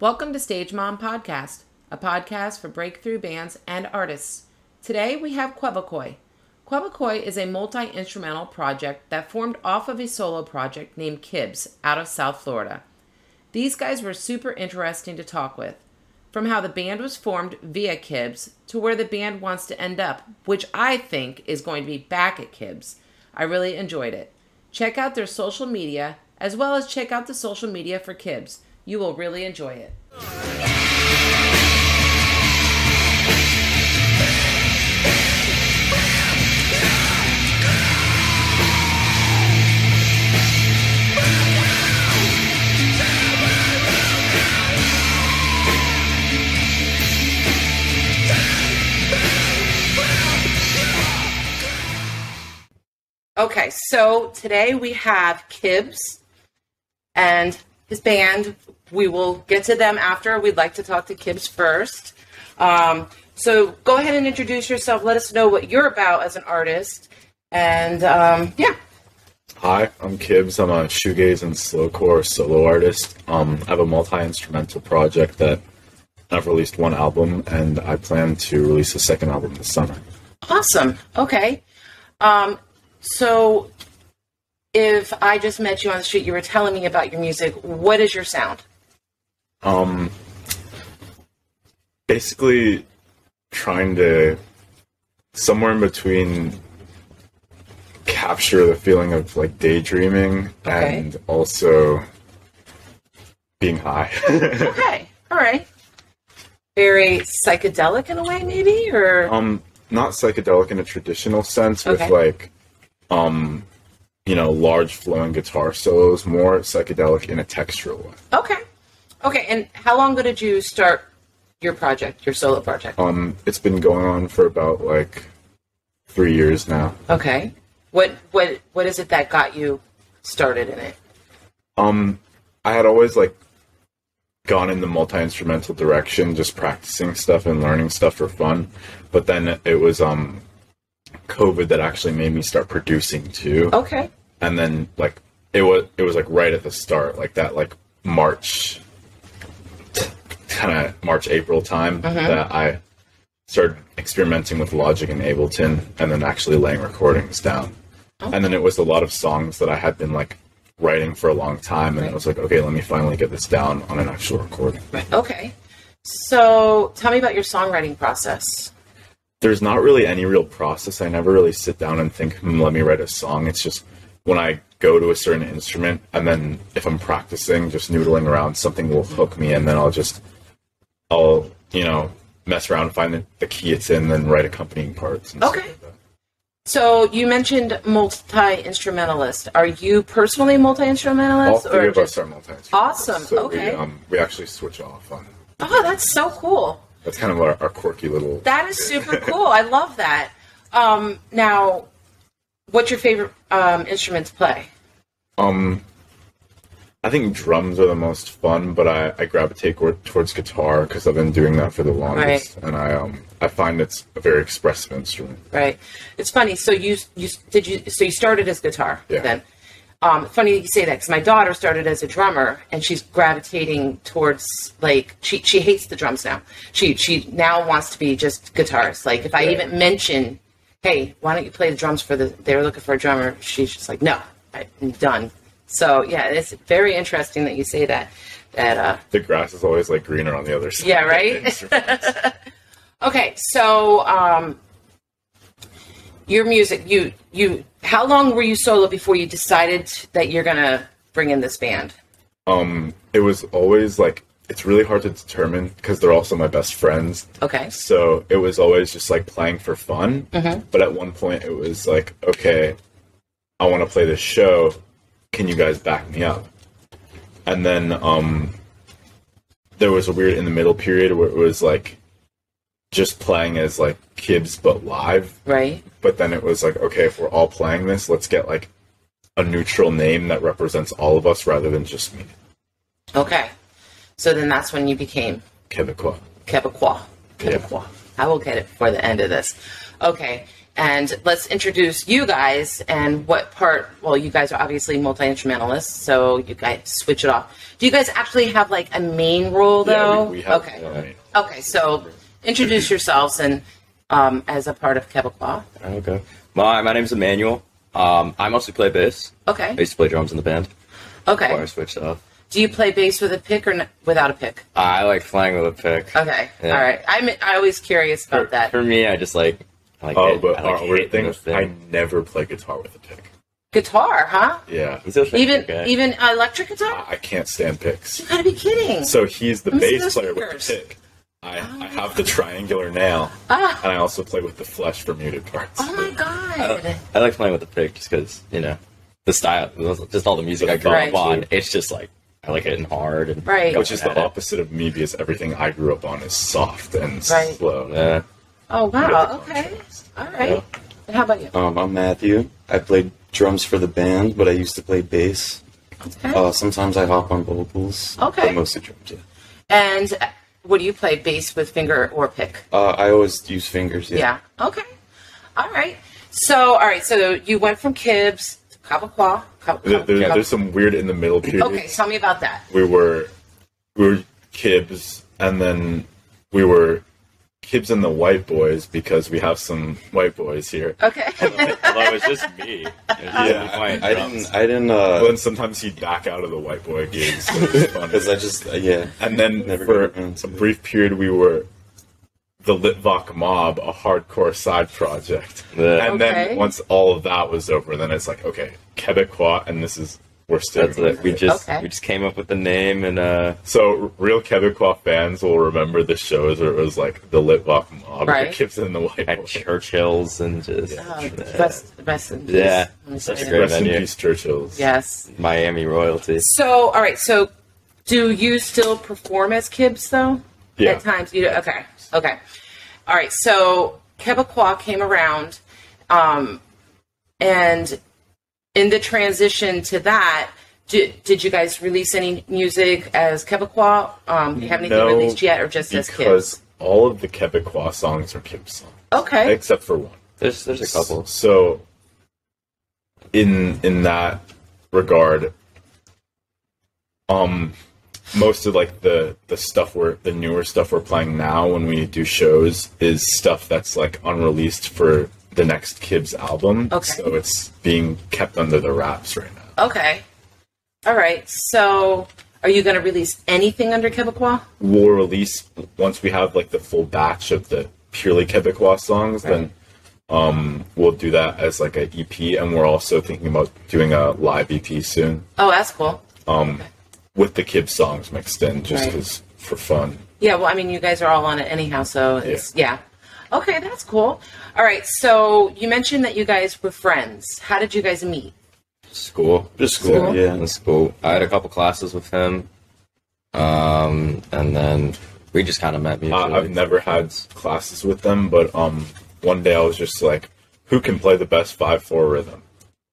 Welcome to Stage Mom Podcast, a podcast for breakthrough bands and artists. Today we have Quebecois. Quebecois is a multi-instrumental project that formed off of a solo project named Kibbs out of South Florida. These guys were super interesting to talk with, from how the band was formed via Kibbs to where the band wants to end up, which I think is going to be back at Kibbs. I really enjoyed it. Check out their social media, as well as check out the social media for Kibbs. You will really enjoy it. Okay, so today we have Kibbs and his band. We will get to them after. We'd like to talk to Kibbs first. So go ahead and introduce yourself. Let us know what you're about as an artist. And yeah. Hi, I'm Kibbs. I'm a shoegaze and slowcore solo artist. I have a multi-instrumental project that I've released one album, and I plan to release a second album this summer. Awesome. Okay. So if I just met you on the street, you were telling me about your music. What is your sound? Basically trying to somewhere in between capture the feeling of like daydreaming and also being high. Okay. All right. Very psychedelic in a way, maybe, or not psychedelic in a traditional sense with like large flowing guitar solos, more psychedelic in a textural way. Okay, and how long ago did you start your project, your solo project? It's been going on for about like 3 years now. Okay. What is it that got you started in it? I had always like gone in the multi-instrumental direction, just practicing stuff and learning stuff for fun. But then it was COVID that actually made me start producing too. Okay. And then like it was like right at the start, like that like March April time that I started experimenting with Logic and Ableton and then actually laying recordings down. Okay. And then it was a lot of songs that I had been like writing for a long time, and it was like, okay, let me finally get this down on an actual recording. Right. Okay. So tell me about your songwriting process. There's not really any real process. I never really sit down and think, let me write a song. It's just when I go to a certain instrument, and then if I'm practicing, just noodling around, something will hook me, and then I'll mess around, find the key it's in, then write accompanying parts. And okay. Like that. So you mentioned multi-instrumentalist. Are you personally multi-instrumentalist? All three of us are multi-instrumentalists. Awesome. So okay. We actually switch off on. Oh, that's so cool. That's kind of our quirky little... That is super cool. I love that. Now, what's your favorite instrument to play? I think drums are the most fun, but I gravitate towards guitar because I've been doing that for the longest, and I find it's a very expressive instrument. Right. It's funny. So you started as guitar then. Funny that you say that because my daughter started as a drummer, and she's gravitating towards like she hates the drums now. She now wants to be just guitarist. Like if I even mention, hey, why don't you play the drums they were looking for a drummer, she's just like, no, I'm done. So yeah, it's very interesting that you say that. That the grass is always like greener on the other side. Yeah. Right. Okay. So your music, you. How long were you solo before you decided that you're gonna bring in this band? It was always like, it's really hard to determine because they're also my best friends. Okay. So it was always just like playing for fun. Mm-hmm. But at one point it was like, okay, I want to play this show. Can you guys back me up? And then there was a weird in the middle period where it was like just playing as like Kibbs but live. Right. But then it was like, okay, if we're all playing this, let's get like a neutral name that represents all of us rather than just me. Okay. So then that's when you became Quebecois. Quebecois. Yeah. I will get it before the end of this. Okay. And let's introduce you guys and what part. Well, you guys are obviously multi-instrumentalists, so you guys switch it off. Do you guys actually have like a main role though? Yeah, we have. Okay. Okay, so introduce yourselves and as a part of Quebecois. Okay. My name's Emmanuel. I mostly play bass. Okay. I used to play drums in the band. Okay. Before I switched off. Do you play bass with a pick or without a pick? I like playing with a pick. Okay. Yeah. All right. I always curious about that. For me, I just like. Weird thing, I never play guitar with a pick. Guitar, huh? Yeah. Even electric guitar? I can't stand picks. You gotta be kidding. So he's the Let me see bass those player fingers. with the pick. I have the triangular nail, and I also play with the flesh for muted parts. Oh my god! I like playing with the pick just because, the style, just all the music I grew up on. It's just like, I like hitting hard. And which is the opposite of me, because everything I grew up on is soft and slow. Yeah. Oh wow, okay. All right. Yeah. And how about you? I'm Matthew. I played drums for the band, but I used to play bass. Okay. Sometimes I hop on vocals. Okay. But mostly drums, yeah. And what do you play, bass with finger or pick? I always use fingers, yeah. Yeah. Okay. All right. So you went from Kibbs to Quebecois. There's some weird in the middle period. Okay, tell me about that. We were Kibbs, and then we were Kibbs and the White Boys, because we have some white boys here. Okay. Although it was just me. I didn't. Well, then sometimes he'd back out of the white boy gigs. Because And then for a brief period, we were the Litvak Mob, a hardcore side project. Yeah. And then once all of that was over, then it's like, okay, Quebecois, and we're still. That's it. We just came up with the name, and so real Quebecois fans will remember the shows where it was like the Litvak Mob, the Kibbs and the White at Boys. Churchill's, and just best in peace. Yeah, such a great Rest venue. in peace, Churchill's. Yes. Miami royalty. So all right, so do you still perform as Kibbs though? Yeah. At times you do. Okay. All right. So Quebecois came around, and in the transition to that, did you guys release any music as Quebecois? Have anything released yet, or just as Kibbs? Because all of the Quebecois songs are Kibbs songs. Okay. Except for one. There's a couple. So, in that regard, most of like the newer stuff we're playing now when we do shows is stuff that's like unreleased for the next Kibbs album. Okay. So it's being kept under the wraps right now. Okay. All right. So, are you going to release anything under Quebecois? We'll release once we have like the full batch of the purely Quebecois songs. Then we'll do that as like an EP, and we're also thinking about doing a live EP soon. Oh, that's cool. With the Kibbs songs mixed in, just because for fun. Yeah. Well, I mean, you guys are all on it anyhow, so it's Okay, that's cool. All right. So you mentioned that you guys were friends. How did you guys meet? School. Just school, yeah. In school. I had a couple classes with him. And then we just kind of met mutually. I've never had classes with them, but one day I was just like, who can play the best 5/4 rhythm?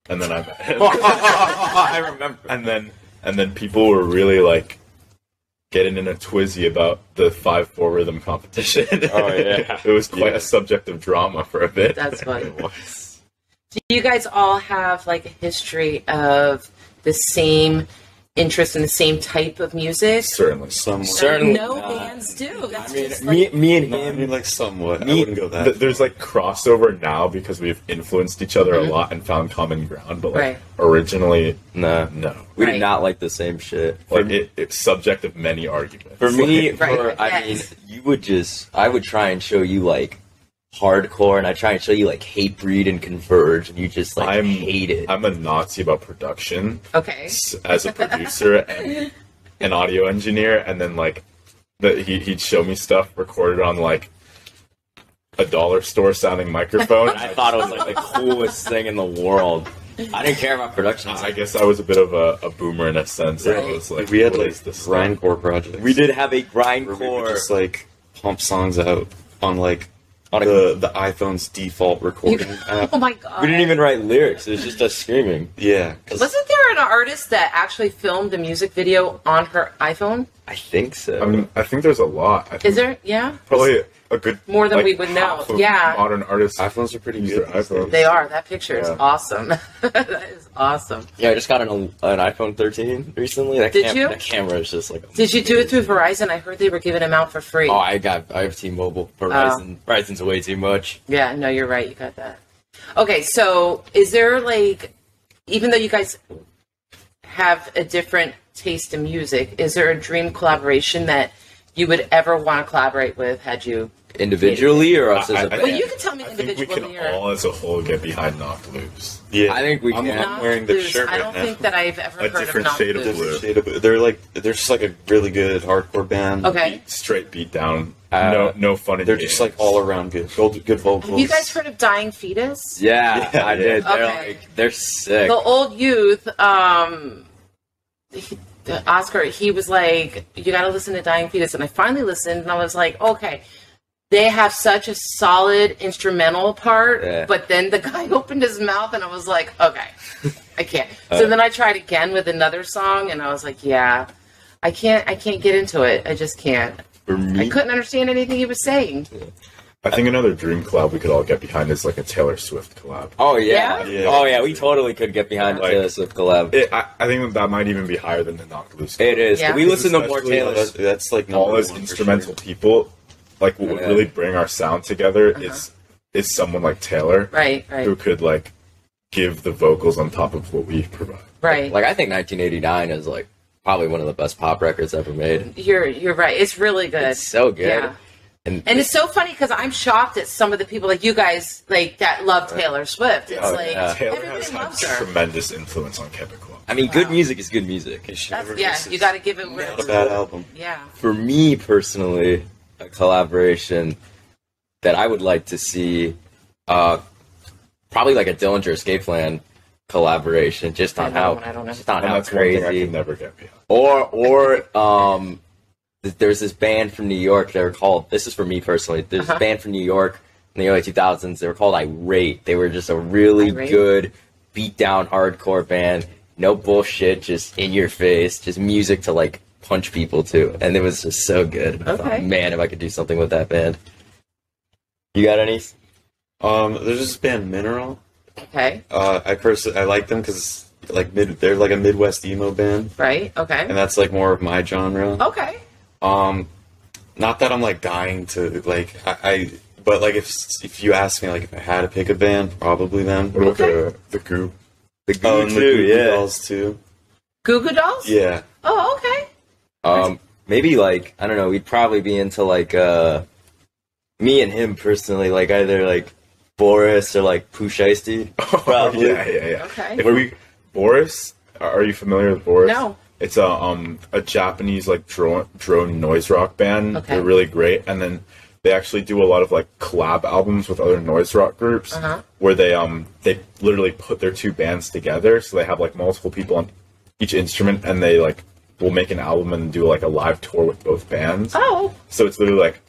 And then I met him. I remember. And then people were really like getting in a twizzy about the 5/4 rhythm competition. Oh yeah. It was quite a subject of drama for a bit. That's funny. Do you guys all have like a history of the same interest in the same type of music? Certainly. Certainly. No bands do. That's just me and him. I mean, like somewhat. I wouldn't go that. There's like crossover now because we've influenced each other a lot and found common ground. But like originally, no. We did not like the same shit. Like it's subject of many arguments. For me, I would try and show you like hardcore, and I try and show you like Hatebreed and Converge, and you just like hate it. I'm a Nazi about production. Okay. As a producer and an audio engineer, and then like he'd show me stuff recorded on like a dollar store sounding microphone. I thought it was like the coolest thing in the world. I didn't care about production. I guess I was a bit of a boomer in a sense. Right. I was like, we had like this grindcore project. We did have a grindcore. Just like pump songs out on like the iPhone's default recording app. Oh my god. We didn't even write lyrics. It was just us screaming. Yeah. Wasn't there an artist that actually filmed a music video on her iPhone? I think so. I mean, I think there's a lot. I think Is there? Yeah. probably a good More than like, we would know. half of Yeah. modern artists iPhones are pretty use good. their iPhones. They are. That picture is Yeah. awesome. That is awesome. Yeah, I just got an iPhone 13 recently. Did you? That camera is just like. Did you do it through Verizon? I heard they were giving them out for free. Oh, I have T-Mobile. Verizon. Verizon's way too much. Yeah, no, you're right. You got that. Okay, so is there like, even though you guys have a different taste in music, is there a dream collaboration that you would ever want to collaborate with? Had you Individually or us as a band? Well, you can tell me I think we individually. can all, as a whole, get behind Knocked Loose. Yeah, I think we I'm can. not wearing the Knocked shirt Loose. I right don't now. think that I've ever A heard of different Knocked shade of Loose. blue. Shade of- they're just like a really good hardcore band. Okay. Straight beat down. Uh, no fun. in They're games. just like all around good vocals. Have you guys heard of Dying Fetus? Yeah, Yeah, I did. They're Okay. they're sick. The old youth, Oscar, he was like, you got to listen to Dying Fetus. And I finally listened and I was like, okay, they have such a solid instrumental part. Yeah. But then the guy opened his mouth and I was like, okay, I can't. So then I tried again with another song and I was like, yeah, I can't get into it. I just can't. For me, I couldn't understand anything he was saying. I think another dream collab we could all get behind is like a Taylor Swift collab. oh yeah. Yeah. Oh yeah, we totally could get behind Like- the Taylor Swift collab. I think that might even be higher than the Knocked Loose. It is. Yeah. We listen to more Especially Taylor. That's like All number as one for instrumental sure. people, like what would Yeah. really bring our sound together is someone like Taylor, Right, who right, could like give the vocals on top of what we provide. right. Like I think 1989 is like probably one of the best pop records ever made. You're right. It's really good. It's so good. Yeah. And it's so funny because I'm shocked at some of the people like you guys like that love Taylor Swift. It's Oh, like yeah. Taylor everybody has had loves her. tremendous influence on Quebecois. I mean, good music is good music. That's, yeah, you got to give it where Not it's a bad album. yeah. For me personally, a collaboration that I would like to see, probably like a Dillinger Escape Plan collaboration, just on how I don't know. just on And how that's one thing I crazy. can never get behind. Or there's this band from New York. They were called. This is for me personally. There's a band from New York in the early 2000s. They were called Irate. They were just a really Irate? good beat down hardcore band. No bullshit, just in your face, just music to like punch people to, and it was just so good. I thought, Okay. man, if I could do something with that band. You got any? There's this band Mineral. Okay. I like them because they're like a Midwest emo band, Right. Okay. and that's like more of my genre. Okay. Not that I'm like dying to like but like if you ask me like if I had to pick a band, probably them. What about Okay. the Goo? The Goo And the too, Goo Goo yeah. Dolls too. Goo Goo Dolls. Yeah. Oh, okay. Maybe like I don't know. We'd probably be into like me and him personally, like either like Boris or like Pooh Shiesty. Probably. Yeah. Okay. If we Boris, are you familiar with Boris? No. It's a Japanese like drone noise rock band. Okay. They're really great, and then they actually do a lot of like collab albums with other noise rock groups, where they literally put their two bands together, so they have like multiple people on each instrument, and they like will make an album and do like a live tour with both bands. Oh. So it's literally like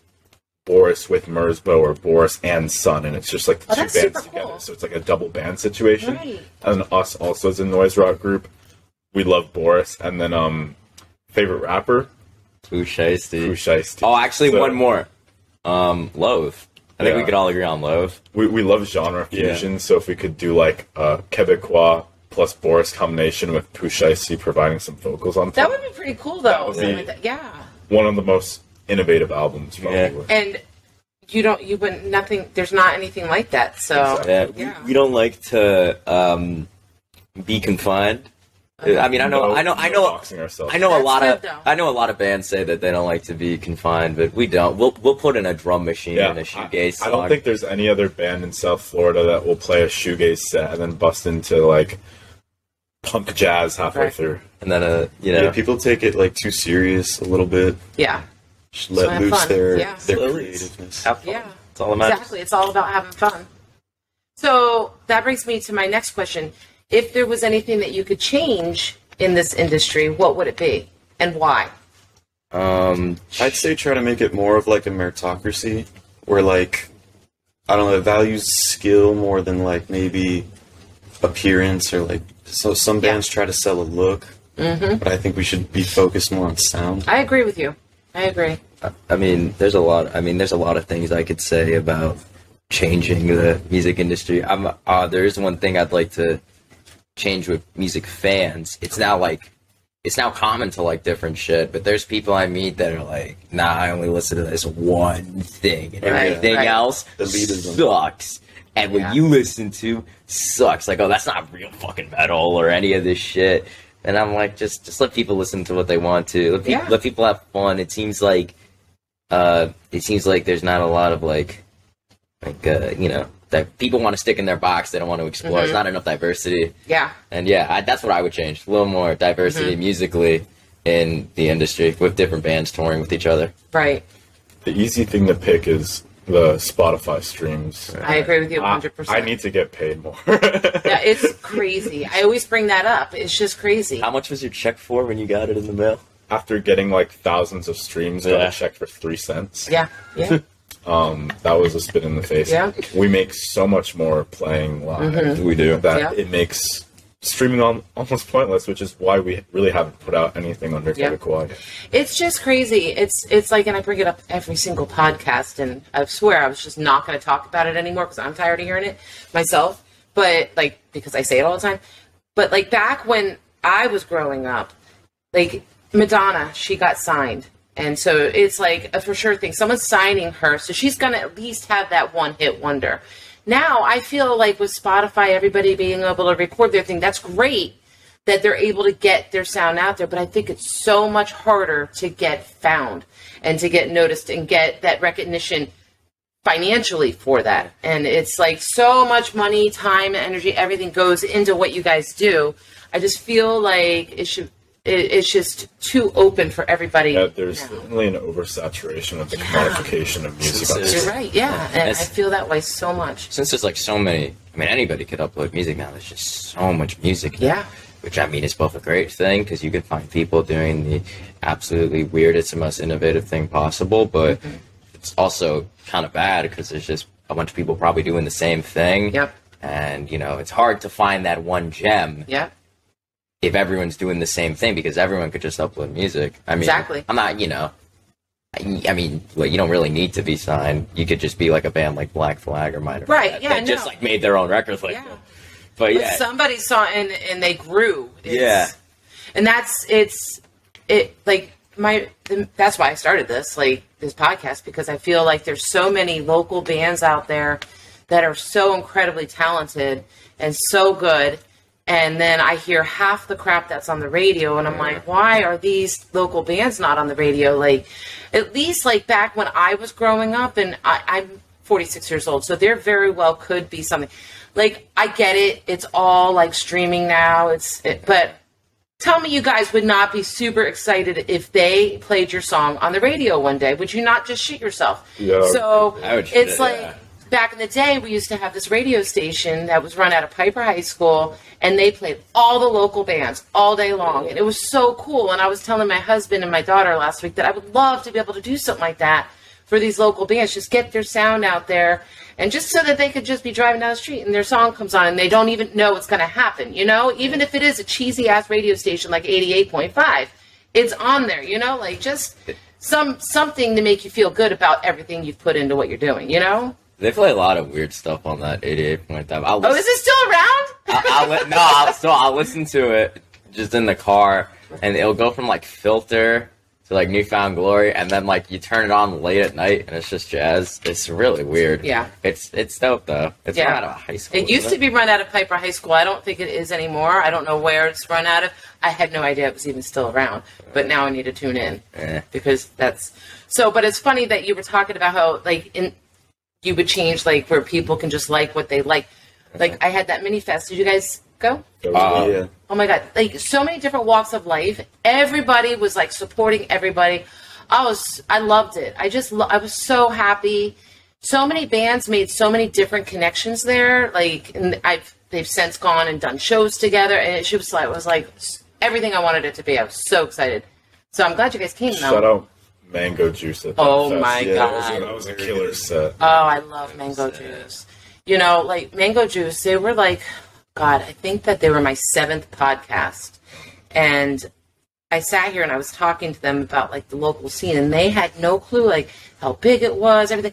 Boris with Merzbow or Boris and Son, and it's just like the Oh, two that's bands super together. cool. So it's like a double band situation. Right. And then us also as a noise rock group, we love Boris. And then favorite rapper, Pooh Shiesty. Pooh Shiesty. Oh, actually, So one more. Loathe. I think we Yeah. could all agree on Loathe. We love genre Yeah. fusion. So if we could do like Quebecois plus Boris combination with Pooh Shiesty providing some vocals on top, That would be pretty cool, though. would Something be- like that. Yeah. one of the most innovative albums probably. And you wouldn't nothing. There's not anything like that. So Exactly. Yeah, we don't like to be confined. I mean, I know boxing ourselves. a lot That's of good, though. I know a lot of bands say that they don't like to be confined, but we don't. We'll put in a drum machine and a shoegaze song. I don't think there's any other band in South Florida that will play a shoegaze set and then bust into like punk jazz halfway Right. through. and then Yeah, people take it like too serious a little bit. yeah. Just So let have loose fun. their Yeah. creativeness. have fun. Yeah. It's all that matters. Exactly. It's all about having fun. So that brings me to my next question. If there was anything that you could change in this industry, what would it be and why? I'd say try to make it more of like a meritocracy, where like I don't know, it values skill more than like maybe appearance or like so some bands try to sell a look But I think we should be focused more on sound. I agree with you. I agree. I mean, there's a lot of things I could say about changing the music industry. There is one thing I'd like to change with music fans. It's now common to like different shit, but there's people I meet that are like, nah, I only listen to this one thing and everything else sucks. And what you listen to sucks. Like, oh, that's not real fucking metal or any of this shit. And I'm like, just let people listen to what they want to. Let people have fun. It seems like there's not a lot of that people want to stick in their box. They don't want to explore. There's not enough diversity. Yeah. And that's what I would change. A little more diversity musically in the industry with different bands touring with each other. Right. The easy thing to pick is the Spotify streams. I agree with you 100%. I need to get paid more. Yeah, it's crazy. I always bring that up. It's just crazy. How much was your check for when you got it in the mail? After getting like thousands of streams, I got a check for 3 cents. Yeah. That was a spit in the face. Yeah. We make so much more playing live. We do. That it makes streaming almost pointless, which is why we really haven't put out anything under Quebecois. It's just crazy. It's like, and I bring it up every single podcast, and I swear I was just not going to talk about it anymore because I'm tired of hearing it myself. But like, because I say it all the time. But like back when I was growing up, like Madonna, she got signed. And so it's like a for sure thing. Someone's signing her, so she's going to at least have that one-hit wonder. Now, I feel like with Spotify, everybody being able to record their thing, that's great that they're able to get their sound out there. But I think it's so much harder to get found and to get noticed and get that recognition financially for that. And it's like so much money, time, energy, everything goes into what you guys do. I just feel like it's just too open for everybody. Yeah, there's certainly an oversaturation of the commodification of music. You're right, and I feel that way so much. Since there's like so many, I mean, anybody could upload music now. There's just so much music now, which I mean is both a great thing because you can find people doing the absolutely weirdest and most innovative thing possible, but it's also kind of bad because there's just a bunch of people probably doing the same thing. And, it's hard to find that one gem. If everyone's doing the same thing, because everyone could just upload music. I mean, I'm not, I mean, well, you don't really need to be signed. You could just be like a band like Black Flag or Minor Threat that just like made their own record label. But somebody saw it and they grew. And that's why I started this podcast, because I feel like there's so many local bands out there that are so incredibly talented and so good. And then I hear half the crap that's on the radio, and I'm like, why are these local bands not on the radio? Like, at least like back when I was growing up, and I'm 46 years old, so there very well could be something. Like, I get it. It's all like streaming now. But tell me you guys would not be super excited if they played your song on the radio one day. Would you not just shit yourself? Yeah. So it's like... Back in the day, we used to have this radio station that was run out of Piper High School, and they played all the local bands all day long, and it was so cool. And I was telling my husband and my daughter last week that I would love to be able to do something like that for these local bands, just get their sound out there, and just so that they could just be driving down the street and their song comes on and they don't even know what's going to happen, even if it is a cheesy-ass radio station like 88.5, it's on there, like just something to make you feel good about everything you've put into what you're doing, They play a lot of weird stuff on that 88.5. Oh, is it still around? I'll listen to it just in the car, and it'll go from like Filter to like Newfound Glory, and then like you turn it on late at night, and it's just jazz. It's really weird. Yeah, it's dope though. It's run out of high school. It used to be run out of Piper High School. I don't think it is anymore. I don't know where it's run out of. I had no idea it was even still around. But now I need to tune in because that's so. But it's funny that you were talking about how you would change like where people can just like what they like. Like I had that mini fest. Did you guys go? Yeah. Oh my God. Like so many different walks of life. Everybody was like supporting everybody. I loved it. I was so happy. So many bands made so many different connections there. Like, and they've since gone and done shows together, and it was like everything I wanted it to be. I was so excited. So I'm glad you guys came. Shout out Mango Juice at that fest. My God. That was a killer set. Oh, I love Mango Juice. Like Mango Juice, they were like, God, I think that they were my 7th podcast. And I sat here and I was talking to them about like the local scene, and they had no clue like how big it was, everything.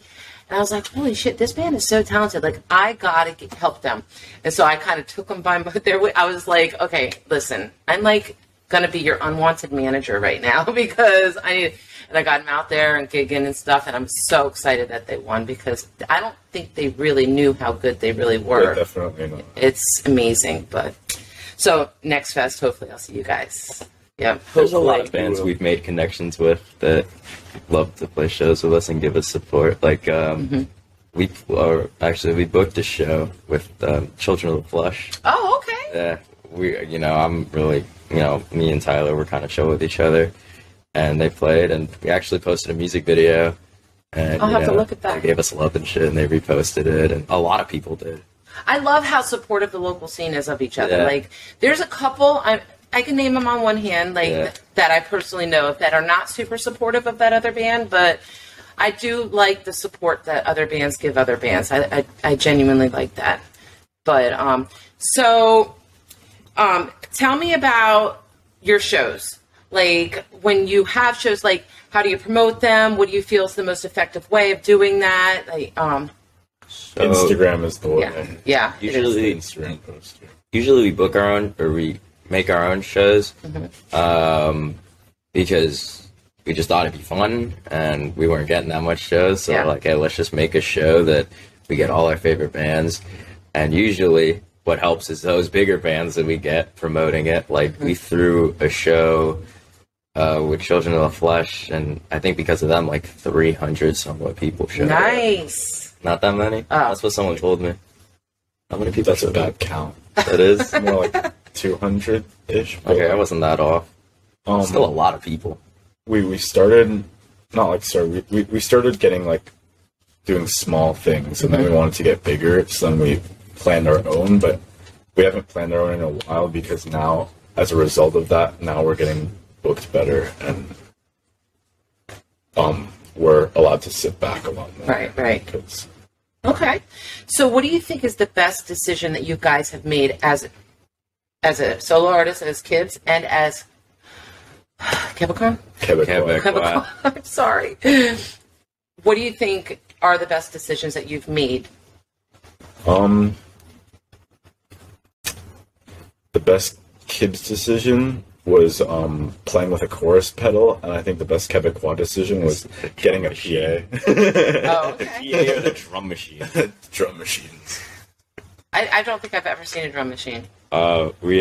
And I was like, holy shit, this band is so talented. Like, I gotta help them. And so I kind of took them by their way. I was like, okay, listen, I'm like gonna be your unwanted manager right now because I need. And I got them out there and gigging and stuff, and I'm so excited that they won because I don't think they really knew how good they really were. Yeah, definitely not. It's amazing, but so next fest, hopefully I'll see you guys. Yeah, there's a lot of bands we've made connections with that love to play shows with us and give us support. Like we booked a show with Children of the Flesh. Oh, okay. Yeah, I'm really, me and Tyler were kind of chill with each other, and they played, and we actually posted a music video. And I'll have to look at that. They gave us love and shit, and they reposted it, and a lot of people did. I love how supportive the local scene is of each other. Yeah. Like, there's a couple I can name them on one hand, like that I personally know of that are not super supportive of that other band, but I do like the support that other bands give other bands. I genuinely like that. But tell me about your shows. Like, when you have shows, like, how do you promote them? What do you feel is the most effective way of doing that? Like, Instagram is the way. Yeah. Usually, Instagram poster. Usually we book our own, or we make our own shows, because we just thought it'd be fun, and we weren't getting that much shows, so like, hey, let's just make a show that we get all our favorite bands, and usually what helps is those bigger bands that we get promoting it. Like, we threw a show with Children of the Flesh, and I think because of them, like 300 somewhat people showed up. Nice. Not that many? Oh. That's what someone told me. How many people? That's a bad count. That is? More like 200-ish. Okay, I wasn't that off. Still a lot of people. We started, not like started, we started getting like doing small things, and then we wanted to get bigger, so then we planned our own, but we haven't planned our own in a while because now, as a result of that, now we're getting booked better, and we're allowed to sit back a lot more. Right. Okay. So what do you think is the best decision that you guys have made as a solo artist, as kids, and as Quebecois? Quebecois. I'm sorry. What do you think are the best decisions that you've made? The best kids decision was playing with a chorus pedal, and I think the best Quebecois decision was getting a PA. Oh, okay. The PA or the drum machine? Drum machines. I don't think I've ever seen a drum machine. We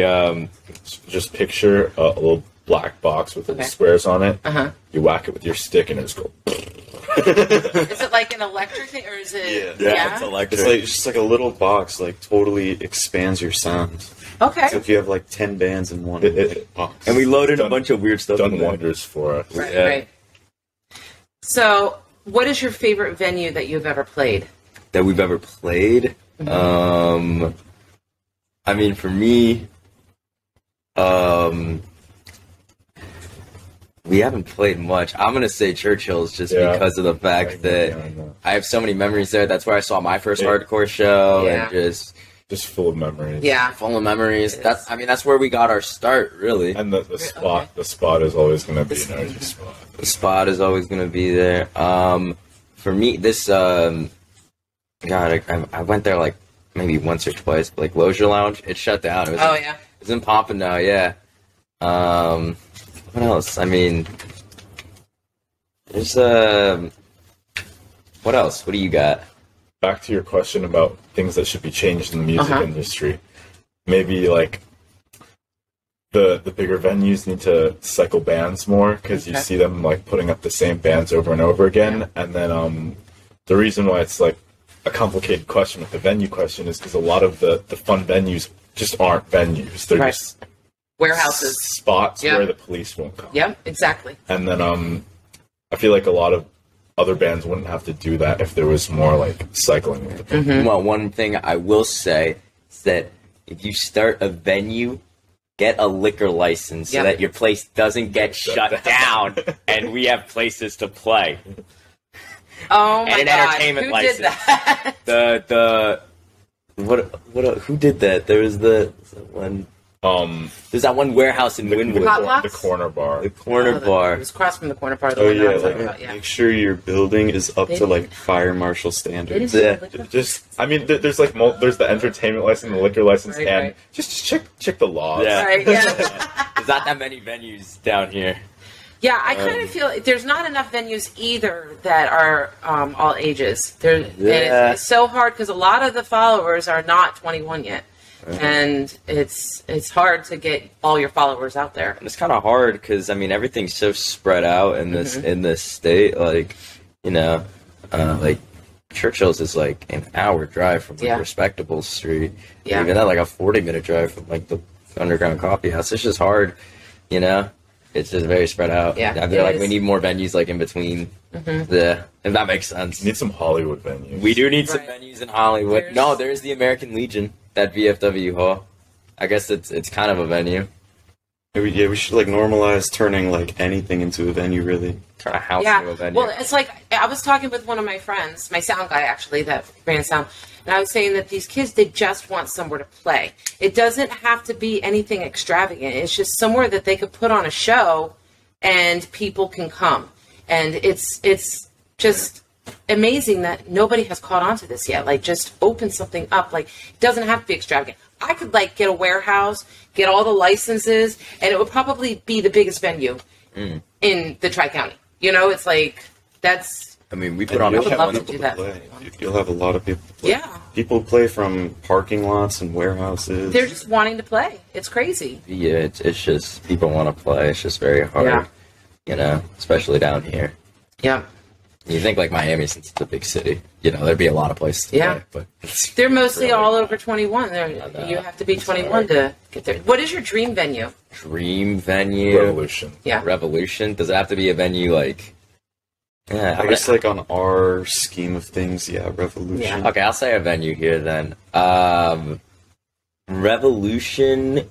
just picture a little black box with little squares on it. You whack it with your stick, and it just goes. Is it like an electric thing, or is it? Yeah, it's electric. It's just like a little box, like totally expands your sound. Okay. So if you have like 10 bands in one box. And we loaded a bunch of weird stuff in Done there. wonders for us. Right. So, what is your favorite venue that you've ever played? That we've ever played? I mean, for me, we haven't played much. I'm going to say Churchill's just because of the fact that I have so many memories there. That's where I saw my first hardcore show, and just full of memories. Yeah. Full of memories. That's where we got our start, really. And the spot is always going to be an OG spot. The spot is always going to be there. For me, this, God, I went there like maybe once or twice, but like Lozier Lounge, it shut down. It was it's in Pompano, yeah. What else? I mean, there's, what else? What do you got? Back to your question about things that should be changed in the music industry. Maybe like the bigger venues need to cycle bands more, because you see them like putting up the same bands over and over again. And then the reason why it's like a complicated question with the venue question is because a lot of the fun venues just aren't venues. They're just warehouses, spots where the police won't come. Yep, exactly. And then I feel like a lot of other bands wouldn't have to do that if there was more like cycling with the people. Well, one thing I will say is that if you start a venue, get a liquor license so that your place doesn't get shut down and we have places to play. Oh my and an God. entertainment Who license. did that? Who did that? There was the one. There's that one warehouse in Wynwood. Hot the Box? corner bar. The corner bar. It was across from the corner bar. Oh yeah, I was like talking about, yeah. make sure your building is up They to like didn't- fire marshal They standards. didn't Yeah. have liquor. Just, I mean, there's like there's the entertainment license, the liquor license, Right, and right. just check the laws. Yeah. Right, yeah. There's not that many venues down here. Yeah, I kind of feel there's not enough venues either that are all ages. And it's so hard because a lot of the followers are not 21 yet, and it's hard to get all your followers out there. And it's kind of hard because I mean everything's so spread out in this state. Like, like Churchill's is like an hour drive from like Respectable Street. Yeah. Even that like a 40-minute drive from like the Underground Coffee House. It's just hard, It's just very spread out. Yeah, I feel it like is. we need more venues like in between if that makes sense. Need some Hollywood venues. We do need some Right. venues in Hollywood. There's- No, there's the American Legion at VFW Hall. I guess it's kind of a venue. We should like normalize turning like anything into a venue. Really. Turn a house Yeah, into a venue. well, it's like I was talking with one of my friends, my sound guy actually, that ran sound, and I was saying that these kids, they just want somewhere to play. It doesn't have to be anything extravagant. It's just somewhere that they could put on a show, and people can come. And it's just amazing that nobody has caught on to this yet. Like, just open something up. Like, it doesn't have to be extravagant. I could like get a warehouse, get all the licenses, and it would probably be the biggest venue in the Tri-County. It's like, that's, I mean, we put And on a you'll would have love to people do that. play. You'll have a lot of people. Play. Yeah. People play from parking lots and warehouses. they're just wanting to play. It's crazy. Yeah, it's just people want to play. It's just very hard, especially down here. Yeah. You think like Miami, since it's a big city, there'd be a lot of places to Yeah. play. But it's They're mostly really all not. over 21. You have to be It's 21 to get there. What is your dream venue? Dream venue, Revolution. Yeah. Revolution. Does it have to be a venue like? Yeah, I guess like on our scheme of things, Revolution. Yeah. Okay, I'll say a venue here then. Revolution.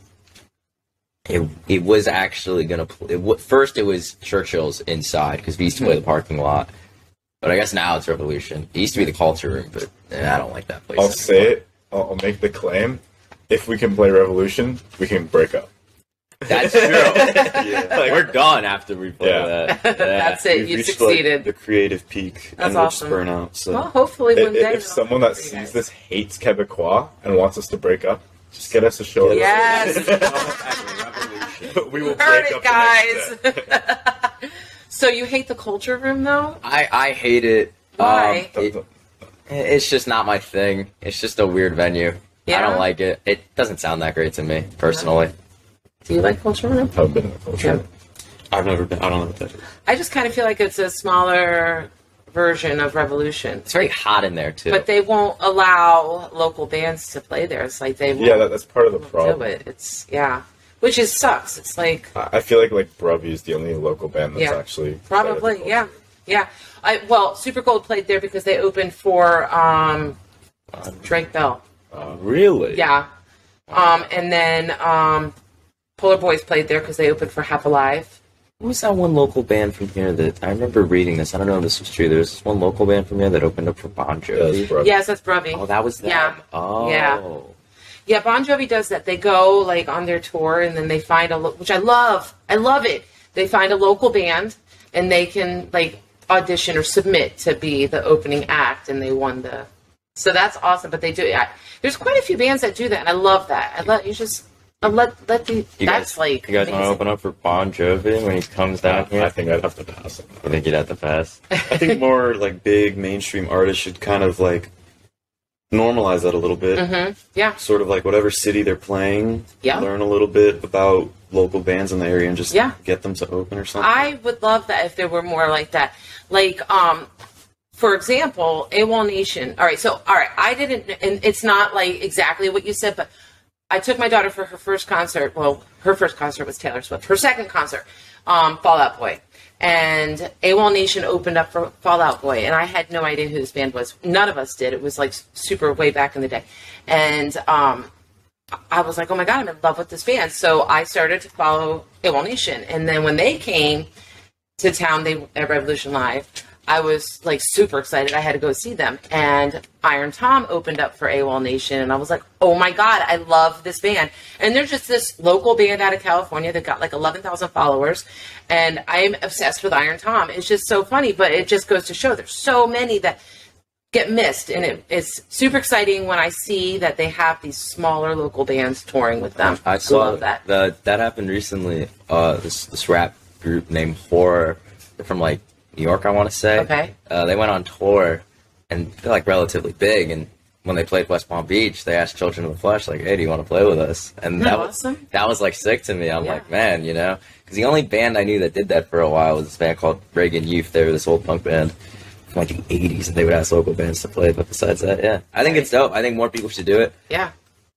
It was actually gonna play. First, it was Churchill's inside because we used to play the parking lot. But I guess now it's Revolution. It used to be the Culture Room, but I don't like that place. I'll anymore. say it. I'll make the claim. If we can play Revolution, we can break up. That's true. Yeah. We're done after we play Yeah. that. Yeah. That's it. We've You reached, succeeded. like, the creative peak, That's and we'll awesome. just burn out. So Well, hopefully one day. If someone that sees this hates Quebecois and wants us to break up, just get us a show. Yes. We will Heard break it, up the next day. guys. So you hate the Culture Room, though? I hate it. Why? It's just not my thing. It's just a weird venue. Yeah? I don't like it. It doesn't sound that great to me, personally. Do you like Culture Room? I've been in the culture. Yeah. I've never been. I don't know what that is. I just kind of feel like it's a smaller version of Revolution. It's very hot in there, too. But they won't allow local bands to play there. It's like they won't Yeah, that's part of the do problem. it. It's, yeah. Which is sucks. It's like, I feel like Brubby is the only local band that's Yeah. actually probably, played yeah. at the Yeah. Well, Super Gold played there because they opened for Drake Bell. Really? Yeah. And then Polar Boys played there because they opened for Half Alive. Who was that one local band from here that I remember reading this? I don't know if this was true. There was this one local band from here that opened up for Bon culture. Yeah, Jovi. that's Brubby. Yes, that's Brubby. Oh, that was them. Yeah. Oh. Yeah. Yeah, Bon Jovi does that. They go like on their tour, and then they find which I love. I love it. They find a local band, and they can like audition or submit to be the opening act, and they won the. So that's awesome. But they do. There's quite a few bands that do that, and I love that. Let the. That's like. You guys want to amazing. open up for Bon Jovi when he comes down here? I think I'd have to pass it. I think you'd have to pass. I think more like big mainstream artists should kind of like normalize that a little bit. Mm-hmm. Yeah. Sort of like whatever city they're playing, Yeah. learn a little bit about local bands in the area and just Yeah. get them to open or something. I would love that if there were more like that. Like, for example, AWOL Nation. All right, I didn't, and it's not like exactly what you said, but I took my daughter for her first concert. Well, her first concert was Taylor Swift. Her second concert, Fall Out Boy. And AWOL Nation opened up for Fall Out Boy, and I had no idea who this band was. None of us did. It was like super way back in the day. And I was like, oh my God, I'm in love with this band. So I started to follow AWOL Nation. And then when they came to town, at Revolution Live, I was like super excited. I had to go see them, and Iron Tom opened up for AWOL Nation, and I was like, oh my God, I love this band. And they're just this local band out of California that got like 11,000 followers, and I'm obsessed with Iron Tom. It's just so funny, but it just goes to show there's so many that get missed, and it's super exciting when I see that they have these smaller local bands touring with them. I saw love that. That happened recently. This rap group named Horror, they're from like New York, I want to say. Okay. They went on tour, and they're like relatively big. And when they played West Palm Beach, they asked Children of the Flesh, like, "Hey, do you want to play with us?" And that was awesome. That was like sick to me. I'm Yeah. like, man, you know, because the only band I knew that did that for a while was this band called Reagan Youth. They were this old punk band from like the '80s, and they would ask local bands to play. But besides that, yeah, I think it's dope. I think more people should do it. Yeah.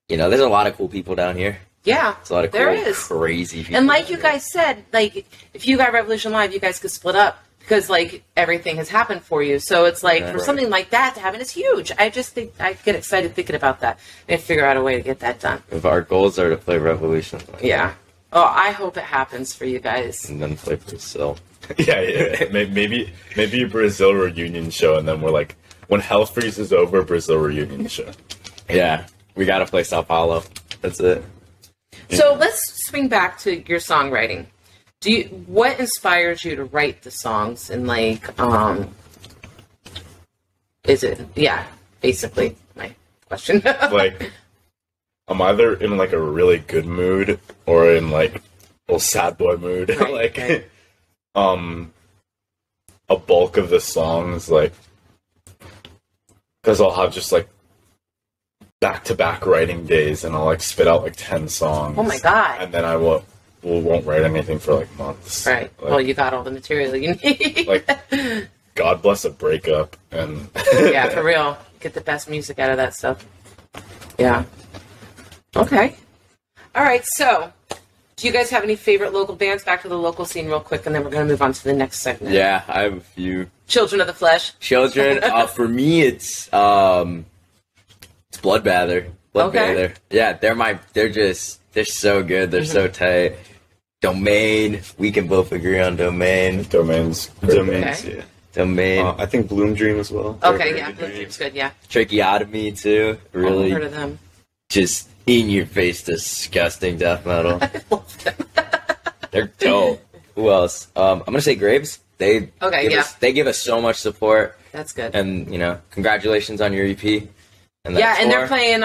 You know, there's a lot of cool people down here. Yeah. There's a lot of there cool, is. crazy people. And like down you here. guys said, like if you got Revolution Live, you guys could split up because like everything has happened for you. So it's like for something like that to happen is huge. I just think I get excited thinking about that and figure out a way to get that done. If our goals are to play Revolution, Yeah. Oh, I hope it happens for you guys. and then play Brazil. Yeah. Maybe Brazil reunion show, and then we're like, when hell freezes over, Brazil reunion show. Yeah, we gotta play Sao Paulo. That's it. So let's swing back to your songwriting. What inspires you to write the songs, and like basically my question. Like, I'm either in like a really good mood or in like a sad boy mood. Right, like, right. A bulk of the songs, like, because I'll have just like back-to-back writing days, and I'll like spit out like 10 songs. Oh my God. And then I won't write anything for like months. Right. Like, Well, you got all the material you need. like, God bless a breakup, and Yeah, for real. Get the best music out of that stuff. Yeah. Okay. All right. So, do you guys have any favorite local bands? Back to the local scene real quick, and then we're going to move on to the next segment. Yeah, I have a few Children of the Flesh. children. For me, it's Bloodbather. Okay. Yeah, they're so good. They're so tight. Domain. We can both agree on Domain. Domains. Domains, Okay. yeah. Domain. I think Bloom Dream as well. Okay, yeah. Blue Dream's good, yeah. Tracheotomy too. Really, I've heard of them. just in your face, disgusting death metal. I love them. They're dope. Who else? I'm gonna say Graves. They give us so much support, That's good. and you know, congratulations on your EP. And Yeah, and they're tour. playing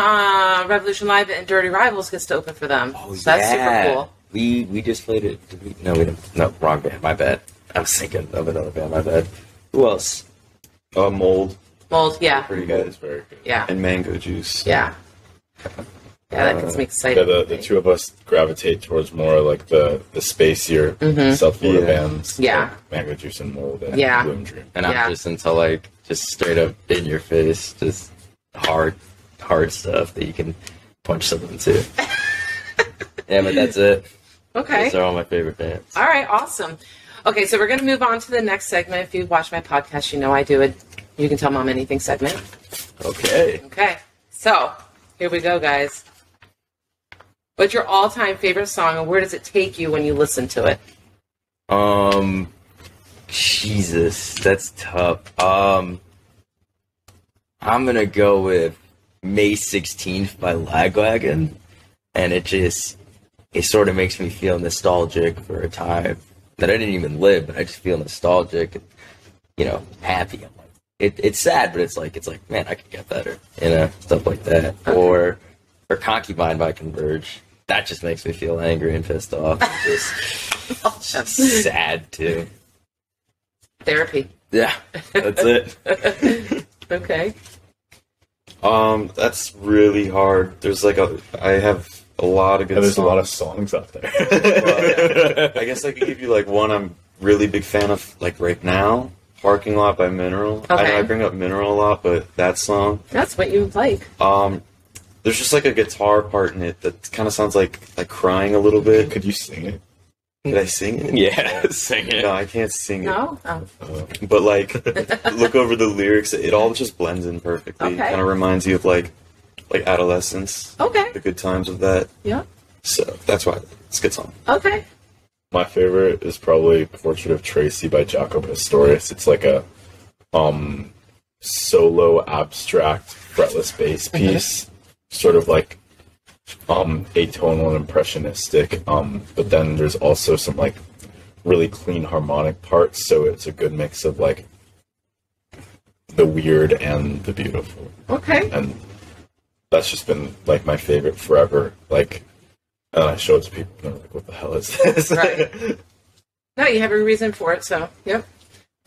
Revolution Live, and Dirty Rivals gets to open for them. Oh, So that's super cool. We just played it. No, we didn't. No, wrong band. My bad. I was thinking of another band. My bad. Who else? Mold Mold, yeah. pretty That good. is very good. Yeah. And Mango Juice. Yeah. Yeah, that gets me Yeah, excited. the two of us gravitate towards more like the spacier South Florida Yeah. bands. Yeah. Like Mango Juice and Mold and Yeah. Bloom Dream. And Yeah. I'm just into like just straight up in your face, just hard stuff that you can punch someone to. Yeah, but that's it. Okay. Those are all my favorite bands. All right, awesome. Okay, so we're going to move on to the next segment. If you watch my podcast, you know I do it. You can tell Mom anything segment. Okay. Okay, so here we go, guys. What's your all-time favorite song, and where does it take you when you listen to it? Jesus, that's tough. I'm gonna go with May 16th by Lagwagon, and it sort of makes me feel nostalgic for a time that I didn't even live, but I just feel nostalgic and, you know, happy. I'm like, it's sad, but it's like, man, I could get better, you know, stuff like that. Okay. Or Concubine by Converge. That just makes me feel angry and pissed off. Just sad too. Therapy. Yeah, that's it. Okay. That's really hard. I have a lot of good And there's songs. a lot of songs out there. I guess I could give you like one I'm really big fan of like right now. Parking Lot by Mineral. I know Okay. I bring up Mineral a lot, but that song, That's what you like. there's just like a guitar part in it that kind of sounds like crying a little bit. Could you sing it? Did I sing it? Yeah, sing it. No, I can't sing No? Oh. it. But like, look over the lyrics. It all just blends in perfectly. Okay. Kind of reminds you of like adolescence. Okay. The good times of that. Yeah. So that's why it's a good song. Okay. My favorite is probably Portrait of Tracy by Jaco Pastorius. It's like a solo abstract fretless bass piece, sort of like atonal and impressionistic, but then there's also some like really clean harmonic parts, so it's a good mix of like the weird and the beautiful. Okay. And that's just been like my favorite forever. Like, and I show it to people and they're like, what the hell is this? Right. No, you have a reason for it, so yep.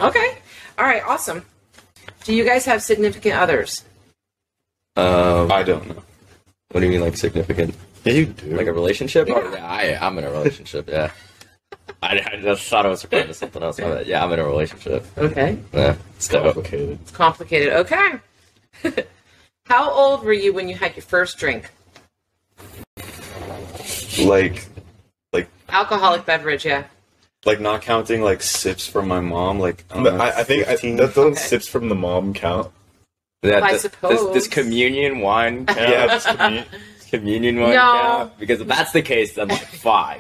Okay. All right, awesome. Do you guys have significant others? I don't know. What do you mean, like significant? Yeah, you do. Like a relationship? Yeah. Oh, yeah, I'm in a relationship. Yeah. I just thought I was referring to something else. Yeah, I'm in a relationship. Okay. Yeah, It's complicated. It's complicated. Okay. How old were you when you had your first drink? Like Alcoholic beverage, yeah. like not counting like sips from my mom. Like I don't But know, I think 15? that those Okay. sips from the mom count. Yeah, I suppose. Does communion wine count? Yeah, just communion. Communion wine No. count? Because if that's the case, then like 5.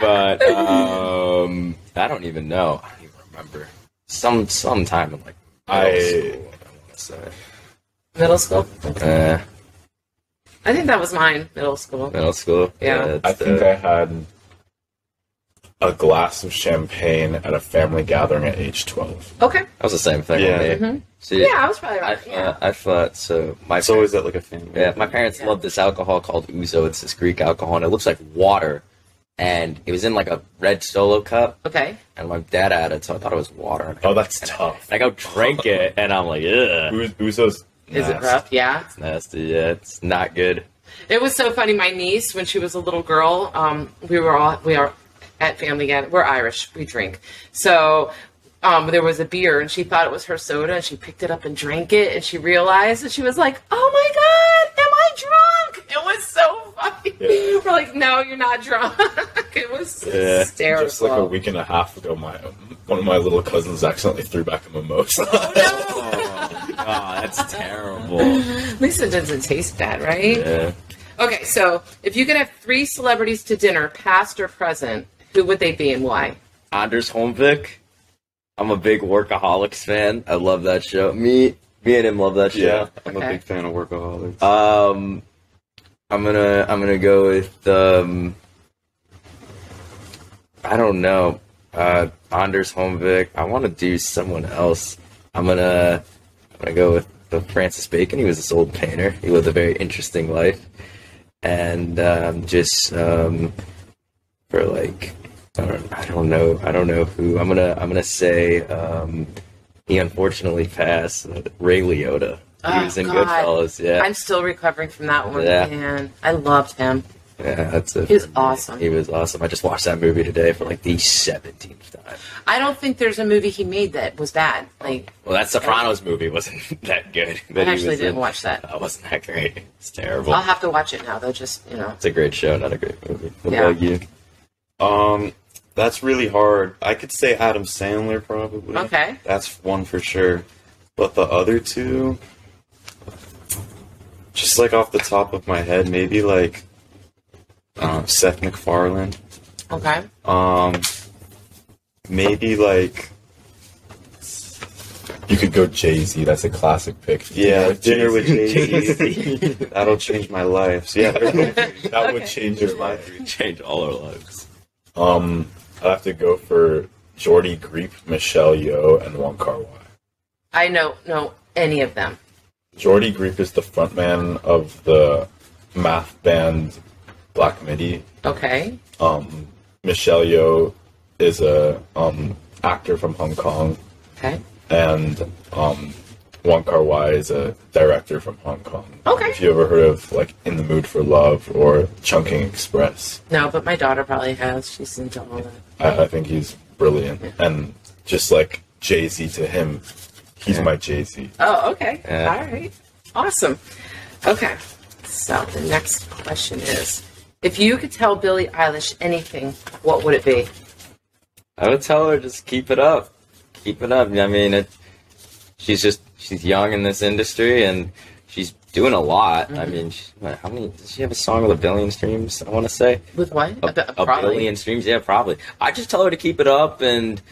But I don't even know. I don't even remember. Sometime in like middle school, I want to say. Middle school? Uh, I think that was mine, middle school. middle school. Yeah. I think I had a glass of champagne at a family gathering at age 12. Okay. That was the same thing Yeah. with me. Mhm. See, Yeah, I was probably right. Yeah. I thought so. It's always at like a family. Yeah, my parents Yeah. love this alcohol called ouzo. It's this Greek alcohol, and it looks like water. And it was in like a red Solo cup, Okay. and my dad had it, so I thought it was water. Oh, that's tough. I go drink it, and I'm like, ugh, Uzo's Is it nasty. rough? Yeah. it's nasty. Yeah, it's not good. It was so funny. My niece, when she was a little girl, we are at family again. We're Irish. We drink. So there was a beer, and she thought it was her soda, and she picked it up and drank it, and she realized, and she was like, "Oh my God, am I drunk?" It was so funny. Yeah. We're like, "No, you're not drunk." It was Yeah. hysterical. Just like a week and a half ago, one of my little cousins accidentally threw back a mimosa. Oh, that's terrible. At least it doesn't taste bad, right? Yeah. Okay, so if you could have 3 celebrities to dinner, past or present, who would they be and why? Anders Holmvik. I'm a big Workaholics fan. I love that show. Me and him love that show. Yeah, I'm Okay. a big fan of Workaholics. I'm gonna go with I don't know, Anders Holmvik. I want to do someone else. I'm gonna go with Francis Bacon. He was this old painter. He lived a very interesting life, and for like I don't know who. I'm gonna say he unfortunately passed. Ray Liotta. He was in God. Goodfellas. Yeah. I'm still recovering from that one, Yeah. man. I loved him. Yeah, that's it. He was awesome. He was awesome. I just watched that movie today for like the 17th time. I don't think there's a movie he made that was bad. Like, Well, that Sopranos movie wasn't that good. I that he actually was didn't in. watch that. That wasn't that great. It's terrible. I'll have to watch it now, though. Just It's a great show, not a great movie. What Yeah. about you? That's really hard. I could say Adam Sandler probably. Okay. That's one for sure. But the other two, just like off the top of my head, maybe like Seth MacFarlane. Okay. Maybe like You could go Jay-Z. That's a classic pick. dinner with Jay-Z. That'll change my life. So yeah, That would change your life. Change all our lives. I'd have to go for Jordy Griep, Michelle Yeoh, and Wong Kar-wai. I don't know any of them. Jordy Griep is the frontman of the math band Black Midi. Okay. Michelle Yeoh is a actor from Hong Kong, Okay. and Wong Kar-wai is a director from Hong Kong. Okay. If you ever heard of like In the Mood for Love or Chungking Express, No, but my daughter probably has. She's into all that. I think he's brilliant. And just like Jay-Z to him, he's my Jay-Z. Oh, okay. Yeah. All right. Awesome. Okay. So the next question is, if you could tell Billie Eilish anything, what would it be? I would tell her just keep it up. Keep it up. I mean, she's young in this industry and she's doing a lot. I mean, how many, does she have a song with 1 billion streams, I want to say? With what? A Probably. billion streams? Yeah, probably. I just tell her to keep it up and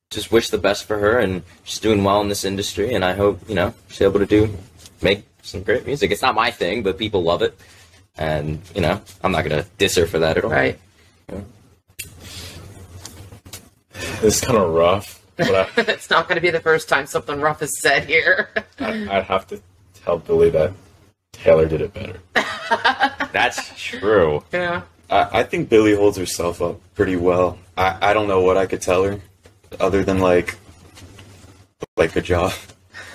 just wish the best for her, and she's doing well in this industry, and I hope, you know, she's able to make some great music. It's not my thing, but people love it, and, you know, I'm not going to diss her for that at all. Right. Yeah. It's kind of rough. But It's not going to be the first time something rough is said here. I'd have to tell Billy that Taylor did it better. That's true. Yeah. I think Billie holds herself up pretty well. I don't know what I could tell her, other than like good job.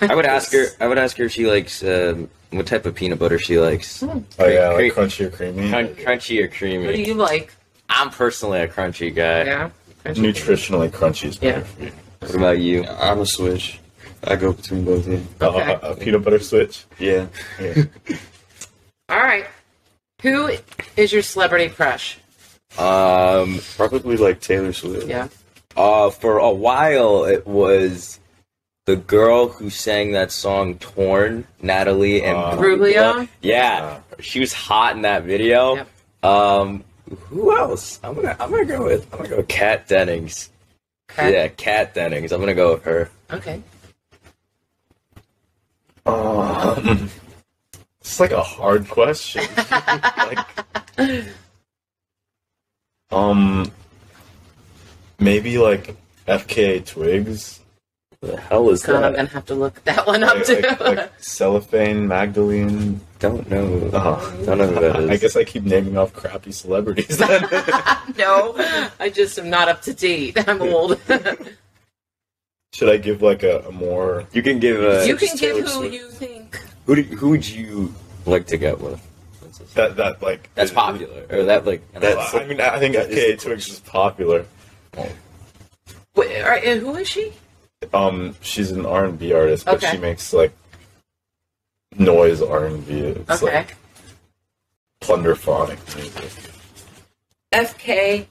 I would ask her if she likes what type of peanut butter she likes. Oh yeah, like crunchy or creamy. Crunchy or creamy. What do you like? I'm personally a crunchy guy. Yeah. Nutritionally crunchy is better Yeah. for you. What about you? I'm a switch. I go between both. Yeah. Okay. A peanut butter switch. Yeah. All right. Who is your celebrity crush? Probably like Taylor Swift. Yeah. For a while it was the girl who sang that song "Torn," Natalie and Bruglia? Yeah, she was hot in that video. Yep. Who else? I'm gonna go with Kat Dennings. Okay. Yeah, Kat Dennings. I'm gonna go with her. Okay. It's like a hard question. Maybe like FKA Twigs. The hell is God, I'm that? gonna have to look that one up too. Like Cellophane, Magdalene. Don't know. Don't know who that is. I guess I keep naming off crappy celebrities then. No, I just am not up to date. I'm old. Should I give like a more... You can give. You can Taylor give who Swift. you think. Who would you like to get with? That like... That's popular, or that like. That's, I mean, I think FKA Twigs is popular. Wait, all right, and who is she? She's an R&B artist, but Okay. she makes like noise R&B. It's Okay. like plunderphonic music. FKA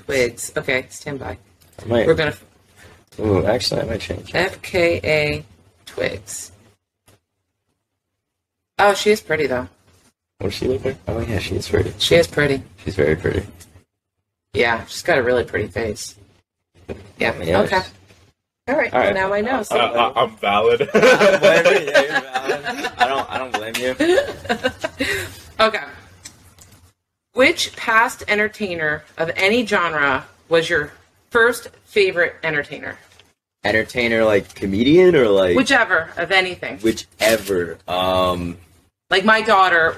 Twigs. Okay, stand by. We're gonna Ooh, actually, I might change. FKA Twigs. Oh, she is pretty though. What does she look like? Oh yeah, she is pretty. She is pretty. She's very pretty. Yeah, she's got a really pretty face. Yeah. Yes. Okay. All right. Well, now I know. So. I'm valid. I don't blame you. Yeah, you're valid. I don't blame you. Okay. Which past entertainer of any genre was your first favorite entertainer? Entertainer, like comedian, or like Whichever of anything. whichever. Like my daughter,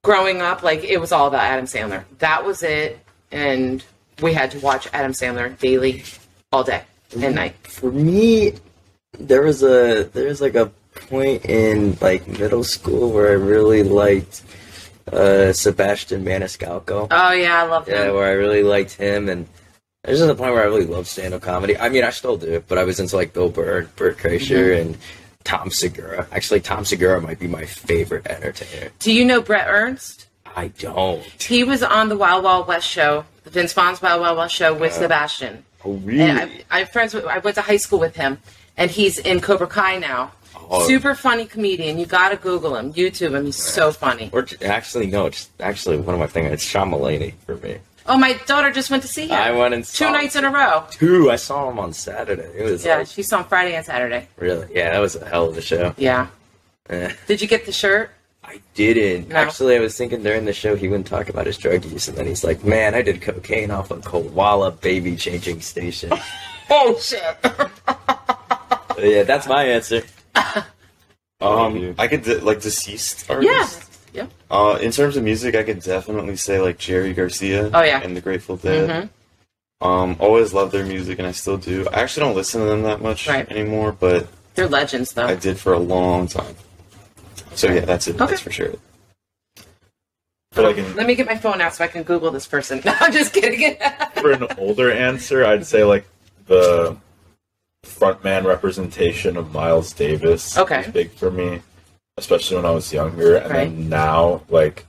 growing up, like it was all about Adam Sandler. That was it, and we had to watch Adam Sandler daily, all day and night. For me, there was like a point in like middle school where I really liked Sebastian Maniscalco. Oh yeah, I love him. Yeah, where I really liked him, and there's just a point where I really loved stand-up comedy. I mean, I still do, but I was into like Bill Burr, Burt Kreischer, and Tom Segura. Actually, Tom Segura might be my favorite entertainer. Do you know Brett Ernst? I don't. He was on the Wild Wild West show, the Vince Vaughn's Wild Wild West show with Sebastian. Oh, really? And I'm friends with. I went to high school with him, and he's in Cobra Kai now. Oh. Super funny comedian. You gotta Google him, YouTube him. He's so funny. Or actually, no. It's actually one of my things. It's Sean Mulaney for me. Oh, my daughter just went to see him. I went and saw 2 nights in a row. I saw him on Saturday. It was Yeah, like, she saw him Friday and Saturday. really, yeah, that was a hell of a show. Yeah. Eh. Did you get the shirt? I didn't. No. Actually, I was thinking during the show he wouldn't talk about his drug use, and then he's like, "Man, I did cocaine off a koala baby changing station." Oh shit! Yeah, that's my answer. I could like deceased artists. Yeah. Yeah. In terms of music, I could definitely say like Jerry Garcia. Oh, yeah. And the Grateful Dead. Always loved their music, and I still do. I actually don't listen to them that much anymore, but They're legends, though. I did for a long time. So yeah, that's it. Okay. That's for sure. But I can, Let me get my phone out so I can Google this person. No, I'm just kidding. for an older answer, I'd say like the frontman representation of Miles Davis Okay. is big for me, especially when I was younger. And Right. then now, like,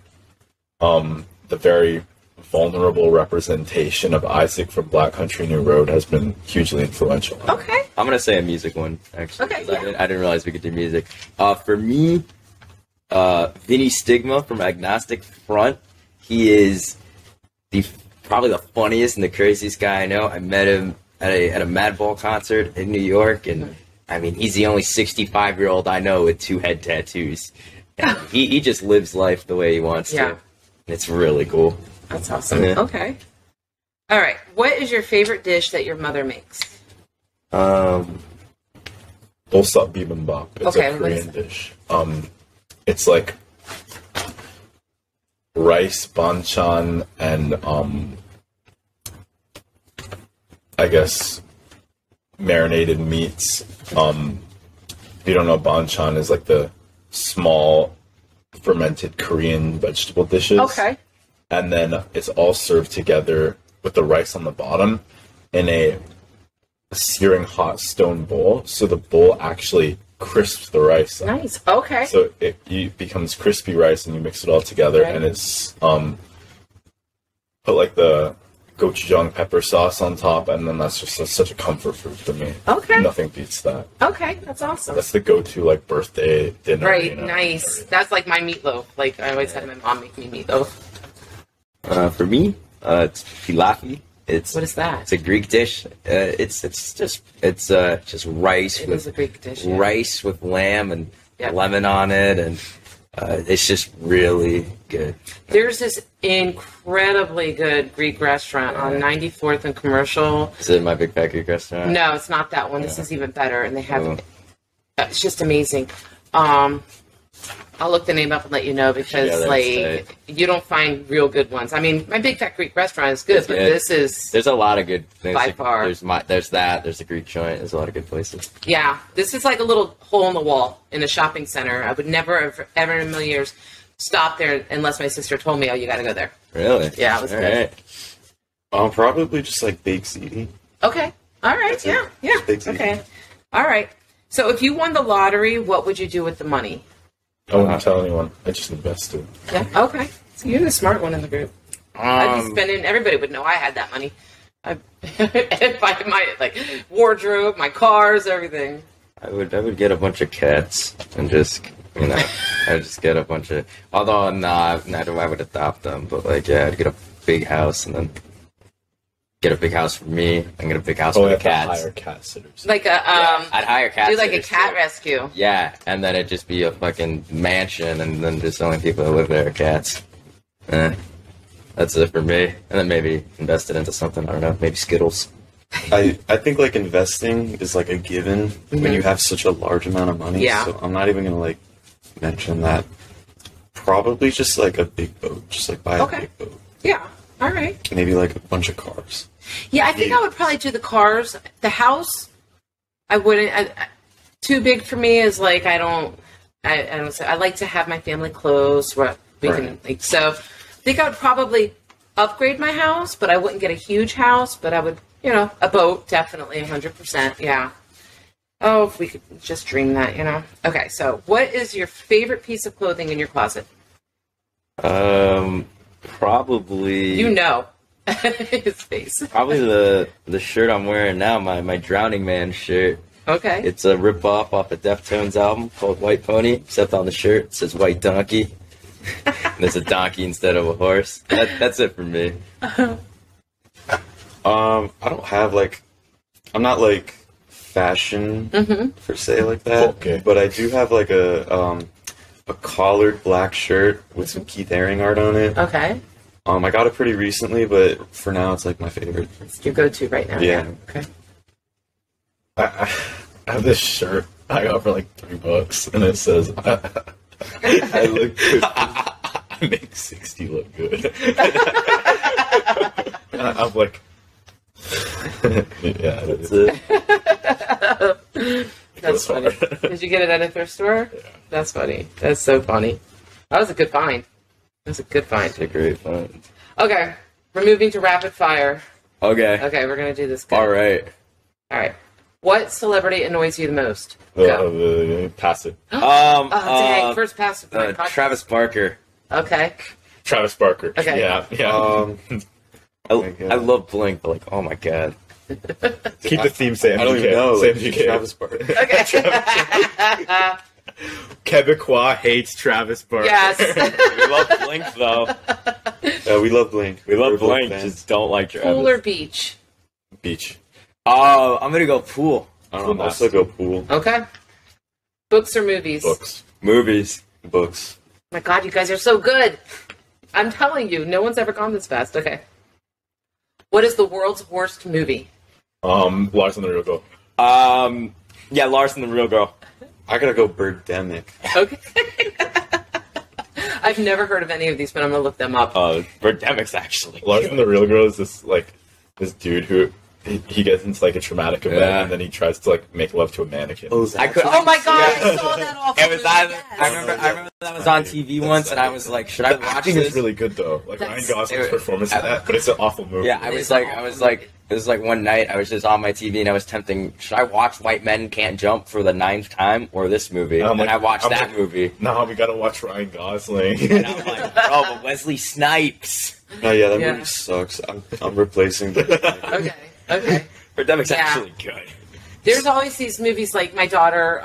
the very vulnerable representation of Isaac from Black Country New Road has been hugely influential. Okay. I'm gonna say a music one actually. Okay, 'Cause yeah. I didn't realize we could do music. For me, Vinny Stigma from Agnostic Front. He is probably the funniest and the craziest guy I know. I met him at a Madball concert in New York, and I mean, he's the only 65-year-old I know with 2 head tattoos. And he just lives life the way he wants to. It's really cool. That's awesome. Yeah. Okay. All right. What is your favorite dish that your mother makes? Bolsat bibimbap. It's a Korean dish. It's like rice, banchan, and I guess marinated meats. If you don't know, banchan is like the small fermented Korean vegetable dishes. Okay. And then it's all served together with the rice on the bottom in a searing hot stone bowl. So the bowl actually crisps the rice up. Nice. Okay. So it becomes crispy rice, and you mix it all together, and it's put like the gochujang pepper sauce on top, and then that's just such a comfort food for me. Okay. Nothing beats that. Okay, that's awesome. That's the go-to like birthday dinner. Right. You know? Nice. That's like my meatloaf. Like I always had my mom make me meatloaf. For me, it's pilaffi. What is that? It's a Greek dish. It's just rice It with is a Greek dish. rice with lamb and lemon on it, and it's just really good. There's this incredibly good Greek restaurant on 94th and Commercial. Is it My Big Fat Greek Restaurant? No, it's not that one. This is even better, and they have. It's just amazing. I'll look the name up and let you know because you don't find real good ones. I mean, My Big Fat Greek Restaurant is good, but this is there's a lot of good things. By far. There's a Greek joint. There's a lot of good places. Yeah, this is like a little hole in the wall in a shopping center. I would never ever in a million years stop there unless my sister told me, "Oh, you got to go there." Really? Yeah, it was good. Right. Probably just like baked ziti. Okay. All right. Yeah. Okay. All right. So, if you won the lottery, what would you do with the money? I wouldn't tell anyone. I just invested. Yeah. Okay. So you're the smart one in the group. I'd be spending. Everybody would know I had that money. I'd buy my wardrobe, my cars, everything. I would get a bunch of cats and just I'd just get a bunch of. Although I would adopt them, but I'd get a big house and then get a big house for me and get a big house for the cats. Hire cat sitters. Like a I'd hire cat do like a sitters, cat too. rescue. Yeah, and then it'd just be a fucking mansion, and then just the only people that live there are cats. That's it for me. And then maybe invest it into something. I don't know, maybe Skittles. I think like investing is like a given when you have such a large amount of money. Yeah. So I'm not even gonna like mention that. Probably just like a big boat. Just like buy a big boat. Yeah. All right. Maybe like a bunch of cars. Yeah, I think I would probably do the cars. The house, I wouldn't. Too big for me is like I don't. I like to have my family close. Where we can so. I think I would probably upgrade my house, but I wouldn't get a huge house. But I would, a boat definitely 100%. Yeah. Oh, if we could just dream that, Okay, so what is your favorite piece of clothing in your closet? Probably. His face. Probably the shirt I'm wearing now, my Drowning Man shirt. Okay. It's a rip-off a Deftones album called White Pony, except on the shirt it says White Donkey. There's a donkey instead of a horse. That's it for me. I don't have I'm not fashion per se like that. Okay. But I do have a collared black shirt with some Keith Haring art on it. Okay. I got it pretty recently, but for now it's my favorite. It's your go-to right now. Yeah. Okay. I have this shirt I got for $3, and it says, "I look good. I make 60 look good." And I'm like, yeah, That's it. That's funny. Did you get it at a thrift store? Yeah. That's funny. That's so funny. That was a good find. That's a good find. It's a great fun. Okay, we're moving to rapid fire. Okay. Okay, we're gonna do this. Good. All right. What celebrity annoys you the most? Go. Pass it. Dang! First pass. Travis Barker. Okay. Travis Barker. Okay. Yeah. I love Blink, but oh my god. Keep the theme same. I don't even know. Same GK. Travis Barker. Okay. Quebecois hates Travis Barker. Yes. We love Blink though. We love Blink. We love We're Blink. fans. Just don't like Travis. Pool or beach? Beach. Oh, I'm gonna go pool. I'm also go pool. Okay. Books or movies? Books. Movies. Books. My God, you guys are so good. I'm telling you, no one's ever gone this fast. Okay. What is the world's worst movie? Lars and the Real Girl. Yeah, Lars and the Real Girl. I gotta go Birdemic. Okay. I've never heard of any of these, but I'm gonna look them up. Birdemic's actually. Lars and the Real Girl is this dude who he gets into like a traumatic event and then he tries to like make love to a mannequin. Oh my God, I saw that awful movie. I remember that was on TV once, and I was like, should I watch acting this? is really good though. Like Ryan Gosling's it- performance in that, but it's an awful movie. Yeah, it was like one night I was just on my TV and I was tempting, should I watch White Men Can't Jump for the 9th time or this movie? And I watched that movie. No, we gotta watch Ryan Gosling. And I'm like, bro, but Wesley Snipes. Oh yeah, that movie sucks. I'm replacing Birdemic. Okay. Birdemic's actually good. There's always these movies, like my daughter,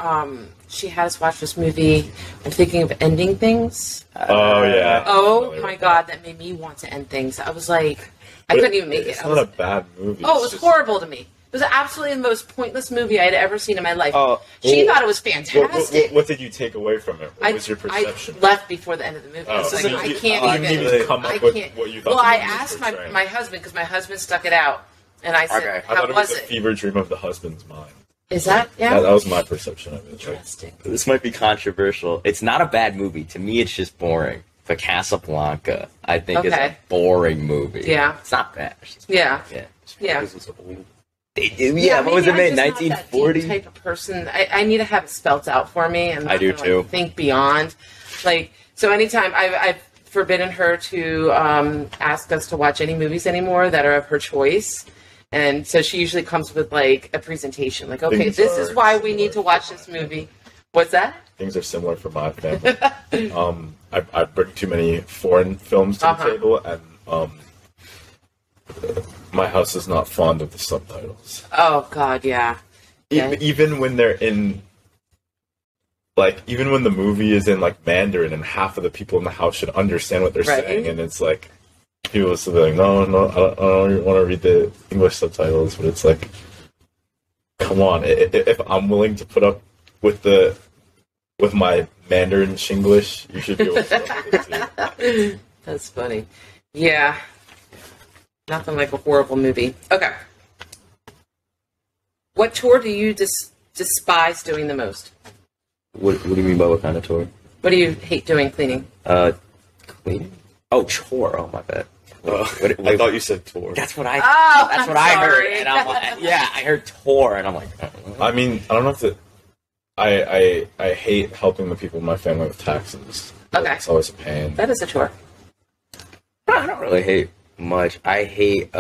she had us watch this movie, I'm thinking of ending things. Oh yeah. Oh my God, that made me want to end things. I was like, I couldn't even make it. It's not a bad movie. Oh, it was horrible to me. It was absolutely the most pointless movie I had ever seen in my life. She thought it was fantastic. What did you take away from it? What was your perception? I left before the end of the movie. Oh, It's like, so I you can't even come up I with can't. what you thought. Well, I the movie was asked portraying. my husband, because my husband stuck it out, and I said, Okay. I how thought it was was a it? fever dream of the husband's mind. Is that, yeah? That was my perception of it. Interesting. This might be controversial. It's not a bad movie. To me, it's just boring. But Casablanca, I think, is a boring movie. Yeah. It's not bad. It's just Yeah. Yeah. This is old. Yeah, what was it maybe made? I'm just not that deep 1940? type of person. I need to have it spelt out for me, and I do like, too. think beyond. Like, so anytime I've forbidden her to ask us to watch any movies anymore that are of her choice. And so she usually comes with like a presentation, like, okay, Things this is are why we need to similar. watch this movie. What's that? Things are similar for my family. I bring too many foreign films to the table, and my house is not fond of the subtitles. Oh God, yeah. Even when they're in, like, even when the movie is in like Mandarin, and half of the people in the house should understand what they're saying, and it's like people will still be like, no, I don't want to read the English subtitles, but it's like, come on, if I'm willing to put up with my Mandarin Shinglish, you should be able to put up with it too. That's funny. Yeah. Nothing like a horrible movie. Okay. What chore do you despise doing the most? What do you mean by what kind of tour? What do you hate doing? Cleaning? Cleaning? Oh, chore. Oh, my bad. I thought you said tour. That's what I. Oh, that's what I'm I heard, sorry. and I'm like, yeah, I heard tour, and I'm like, I mean, I don't know if it. I hate helping the people in my family with taxes. Okay. It's always a pain. That is a chore. I don't really hate much. I hate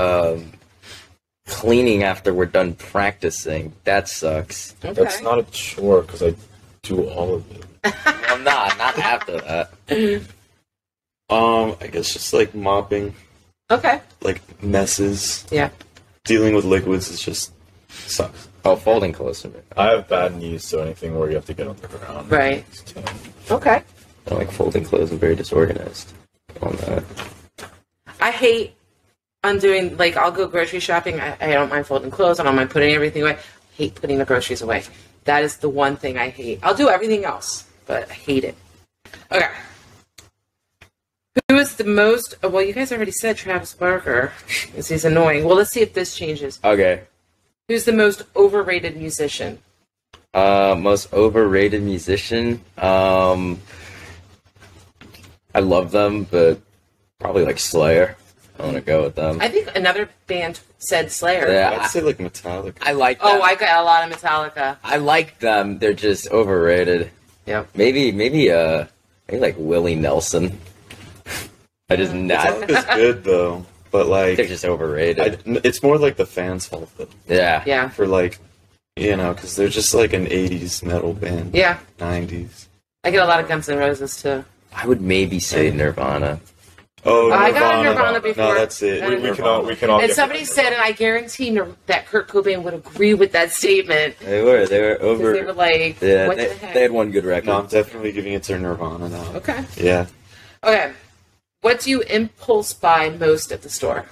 cleaning after we're done practicing. That sucks. Okay. That's not a chore because I do all of it. Well, not after that. I guess just like mopping, Okay. like messes, Yeah. dealing with liquids is just sucks. Oh, folding clothes for me. I have bad knees, so anything where you have to get on the ground. Right. is tough. Okay. I don't like folding clothes. I'm very disorganized on that. I hate undoing, like, I'll go grocery shopping. I don't mind folding clothes. I don't mind putting everything away. I hate putting the groceries away. That is the one thing I hate. I'll do everything else, but I hate it. Okay. Who is the most, well, you guys already said Travis Barker, because he's annoying. Well, let's see if this changes. Okay. Who's the most overrated musician? Most overrated musician. I love them, but probably like Slayer. I want to go with them. I think another band said Slayer. Yeah, I'd say like Metallica. I like them. Oh, I got a lot of Metallica. I like them. They're just overrated. Yep. Maybe like Willie Nelson. I just not. Metallica's good though, but like They're just overrated. it's more like the fans' fault though. Yeah. Yeah. For like, because they're just like an '80s metal band. Yeah. '90s. I get a lot of Guns N' Roses too. I would maybe say Nirvana. Oh, I got Nirvana before. No, that's it. And We can all. And get somebody behind said, and I guarantee that Kurt Cobain would agree with that statement. They were Because over. they were like, Yeah, what they, the heck? they had one good record. No, I'm definitely giving it to Nirvana now. Okay. Yeah. Okay. What do you impulse buy most at the store?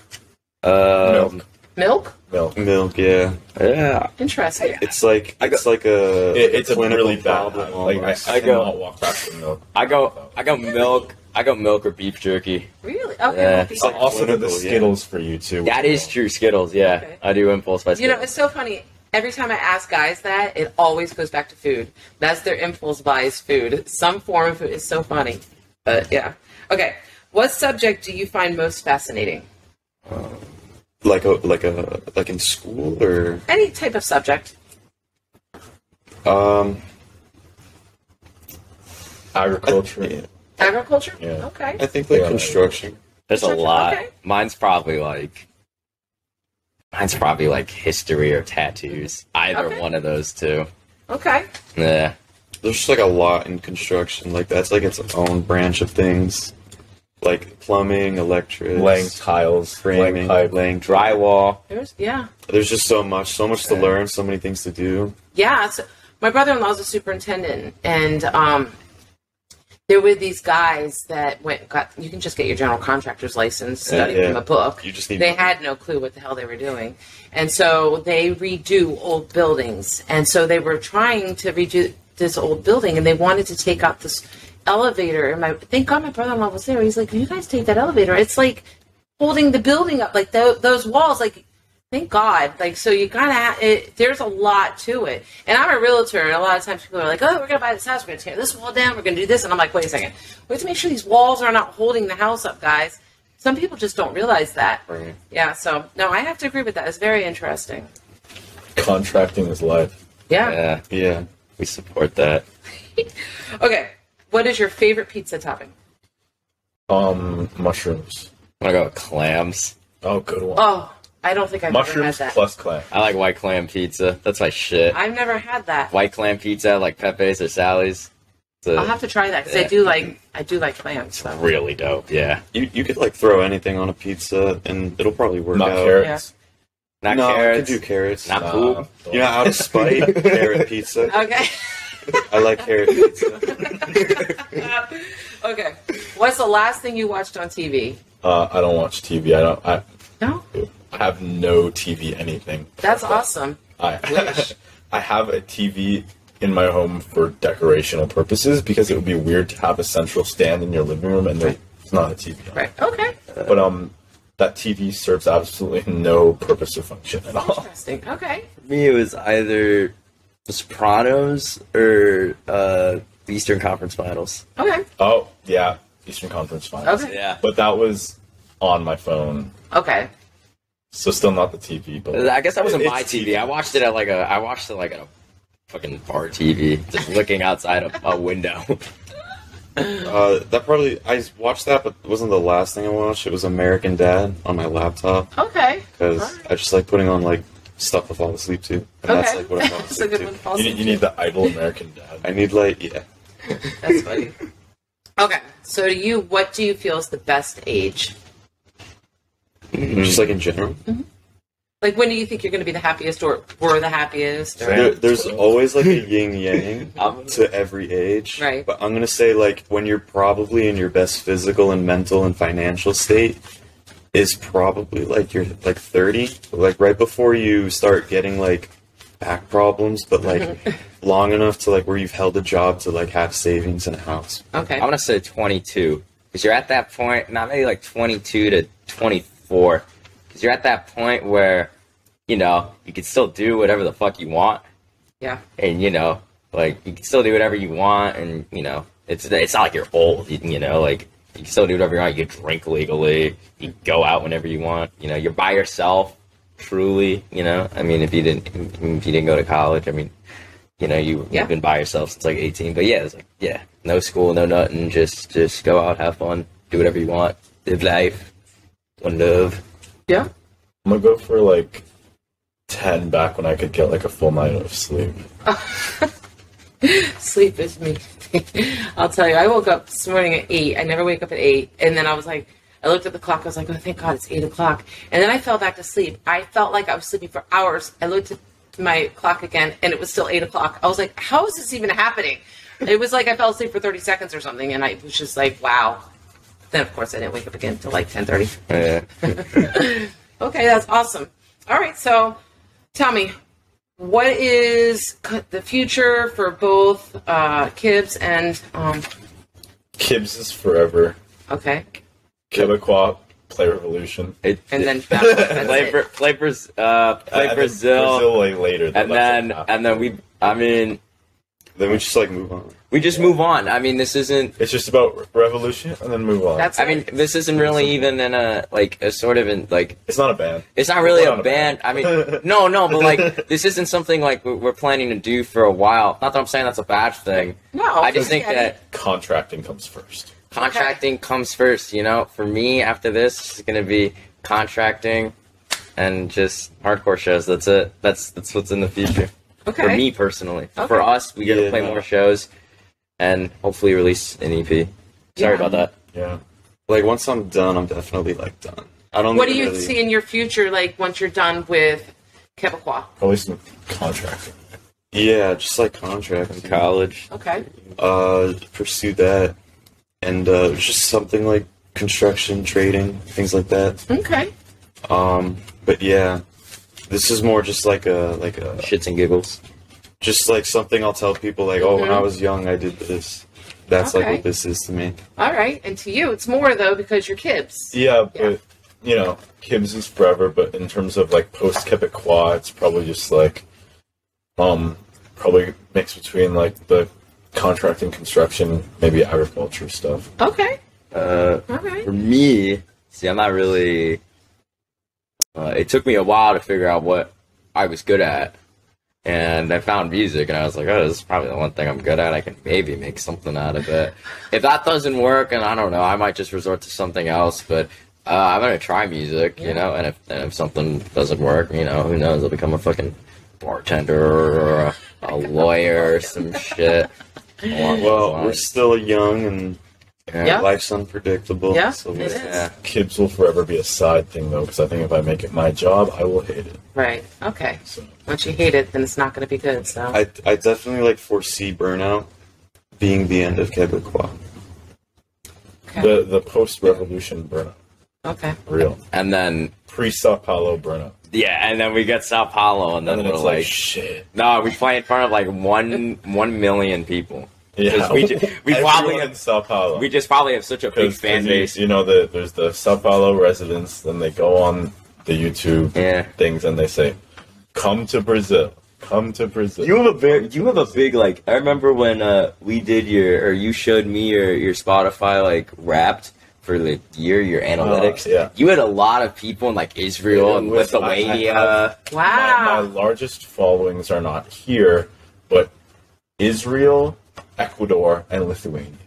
Milk. Milk? Milk, yeah. Yeah. Interesting. It's like a It's a clinical really bad problem. habit. Like I cannot walk past the milk. I go milk. I go milk or beef jerky. Really? Okay. Yeah. Well, So also the Skittles for you too. That is true. Skittles. Yeah, Okay. I do impulse buy You Skittles. know, it's so funny. Every time I ask guys that, it always goes back to food. That's their impulse buys food. Some form of food. It's so funny. But yeah. Okay. What subject do you find most fascinating? Like in school or Any type of subject. Agriculture. Yeah. Agriculture? Yeah. Okay. I think like Yeah. construction. There's a lot. Okay. Mine's probably like history or tattoos. Either Okay. one of those two. Okay. Yeah. There's just like a lot in construction. Like that's like its own branch of things. Like plumbing, electric, Laying tiles, framing, laying pipe. laying Drywall. There's just so much to learn, so many things to do. Yeah. So my brother-in-law is a superintendent, and there were these guys that you can just get your general contractor's license, study Yeah. from a book. You just need. They had no clue what the hell they were doing. And so they redo old buildings. And so they were trying to redo this old building, and they wanted to take out this elevator. And thank God my brother-in-law was there. He's like, "You guys take that elevator. It's like holding the building up, like those walls, like." Thank God. Like, so you gotta, there's a lot to it. And I'm a realtor, and a lot of times people are like, oh, we're gonna buy this house, we're gonna tear this wall down, we're gonna do this. And I'm like, wait a second. We have to make sure these walls are not holding the house up, guys. Some people just don't realize that. Right. Yeah, so, no, I have to agree with that. It's very interesting. Contracting is life. Yeah. Yeah. Yeah. We support that. Okay. What is your favorite pizza topping? Mushrooms. I'm gonna go with clams. Oh, good one. Oh, I don't think I've ever had Mushrooms that. plus clam. I like white clam pizza. That's my shit. I've never had that. White clam pizza, like Pepe's or Sally's. It's I'll have to try that, because Yeah. I do like clams. So. really dope. Yeah. You could like throw anything on a pizza and it'll probably work Not out. carrots. Not no, carrots. I could do carrots. Not Nah, poop. don't. You know, out of spite, carrot pizza. Okay. I like carrot pizza. Okay. What's the last thing you watched on TV? I don't watch TV. No? I have no TV anything. That's awesome. I Wish. I have a TV in my home for decorational purposes because it would be weird to have a central stand in your living room and there's not a TV on. Right. Okay. But that TV serves absolutely no purpose or function at all. Interesting. Okay. For me, it was either The Sopranos or the Eastern Conference Finals. Okay. Oh, yeah. Eastern Conference Finals. Okay. Yeah. But that was on my phone. Okay. So still not the TV, but I guess that wasn't It's my TV. I watched it at like a fucking bar TV, just looking outside a window. I watched that, but it wasn't the last thing I watched. It was American Dad on my laptop Okay. because Alright. I just like putting on like stuff to fall asleep to, and that's Okay. like what I fall That's a asleep good to. one. to fall you asleep need to. the idle American Dad. I need like That's funny. Okay. So what do you feel is the best age? just like in general. Like, when do you think you're going to be the happiest or were the happiest? Or... There's always like a yin yang to every age. Right. But I'm gonna say like when you're probably in your best physical and mental and financial state is probably like you're like 30, like right before you start getting like back problems, but like long enough to like where you've held a job to like have savings and a house. Okay. I'm gonna say 22 because you're at that point. Not maybe like 22 to 24 because you're at that point where you can still do whatever the fuck you want, Yeah. and like you can still do whatever you want, and it's not like you're old. Like you can still do whatever you want. You can drink legally. You can go out whenever you want. You're by yourself. Truly, I mean, if you didn't go to college, I mean, you've been by yourself since like 18. But yeah, it's like no school, no nothing. Just go out, have fun, do whatever you want, live life, one love. Yeah. I'm gonna go for like 10 back when I could get like a full night of sleep. Sleep is me. I'll tell you, I woke up this morning at 8. I never wake up at 8. And then I was like, I looked at the clock. I was like, oh, thank God, it's 8 o'clock. And then I fell back to sleep. I felt like I was sleeping for hours. I looked at my clock again, and it was still 8 o'clock. I was like, how is this even happening? It was like I fell asleep for 30 seconds or something, and I was just like, wow. Then, of course, I didn't wake up again until like 10:30. Yeah. Okay, that's awesome. All right, so tell me, what is the future for both Kibbs and Kibbs is forever. Okay. Quebecois, play Revolution. And then that's play it. play Brazil, Brazil like later. and then Then we just like move on. we just move on. I mean, this isn't. It's just about Revolution and then move on. That's I mean, this isn't really even in a sort of in like. It's not a band. It's not really It's a not a band. band. I mean, no, but like this isn't something like we're planning to do for a while. Not that I'm saying that's a bad thing. No, I just think that Contracting comes first. contracting comes first. You know, for me, after this, it's gonna be contracting and just hardcore shows. That's it. That's what's in the future. Okay. For me personally. Okay. For us, we get to Yeah, play no. more shows and hopefully release an EP. Sorry about that. Yeah. Like once I'm done, I'm definitely like done. I don't. What do think you really- see in your future, like once you're done with Quebecois? Probably some contracting. Yeah, just like contract. College. Okay. Pursue that, and just something like construction, trading, things like that. Okay. But yeah, this is more just like a Shits and giggles. just like something I'll tell people like, oh, when I was young, I did this. That's like Okay. what this is to me. All right. And to you, it's more though because you're Kibbs. Yeah, but you know, Kibbs is forever. But in terms of like post Quebecois, it's probably just like, probably mix between like the contracting, construction, maybe agriculture stuff. Okay. All right. For me, see, I'm not really. It took me a while to figure out what I was good at, and I found music, and I was like, "Oh, this is probably the one thing I'm good at. I can maybe make something out of it." If that doesn't work, and I don't know, I might just resort to something else. But I'm gonna try music, you know. And if something doesn't work, you know, who knows? I'll become a fucking bartender or a lawyer or some shit. along those Well, we're lines. still young and Yeah. life's unpredictable. Yeah, so it is. Yeah. Kibbs will forever be a side thing though, because I think if I make it my job, I will hate it. Right. Okay. So Once you hate it, then it's not going to be good. So. I definitely like foresee burnout being the end of Quebecois. Okay. the post revolution burnout, Okay. real And then pre Sao Paulo burnout, yeah, and then we get Sao Paulo, and then, and then we're it's like, like shit. no, we play in front of like 1 million people. Yeah, we Everyone probably in Sao Paulo. We just probably have such a big fan base. You know, there's the Sao Paulo residents. Then they go on the YouTube Yeah. things and they say, "Come to Brazil, come to Brazil." You have a big like. I remember when we did you showed me your Spotify like Wrapped for the your analytics. yeah. You had a lot of people in like Israel and With- Lithuania. My Wow. largest followings are not here, but Israel, Ecuador, and Lithuania.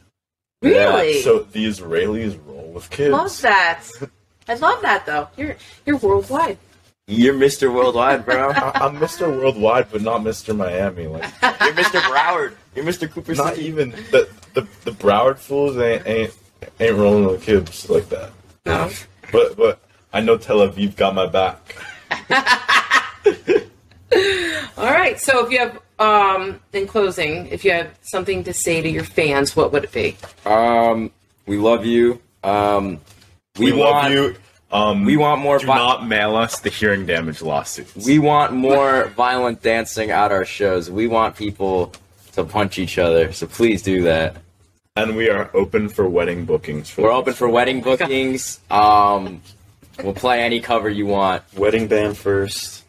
Really? So the Israelis roll with kids. Love that. I love that though. You're worldwide. You're Mr. Worldwide, bro. I'm Mr. Worldwide, but not Mr. Miami. Like, You're Mr. Broward. You're Mr. Cooper not City. even the Broward fools ain't rolling with kids like that. No. But I know Tel Aviv got my back. All right. So if you have, in closing, if you have something to say to your fans, what would it be? We love you. We love you. We want more. Do not mail us the hearing damage lawsuits. We want more violent dancing at our shows. We want people to punch each other. So please do that. And we are open for wedding bookings. We're open for wedding bookings. We'll play any cover you want. Wedding band first.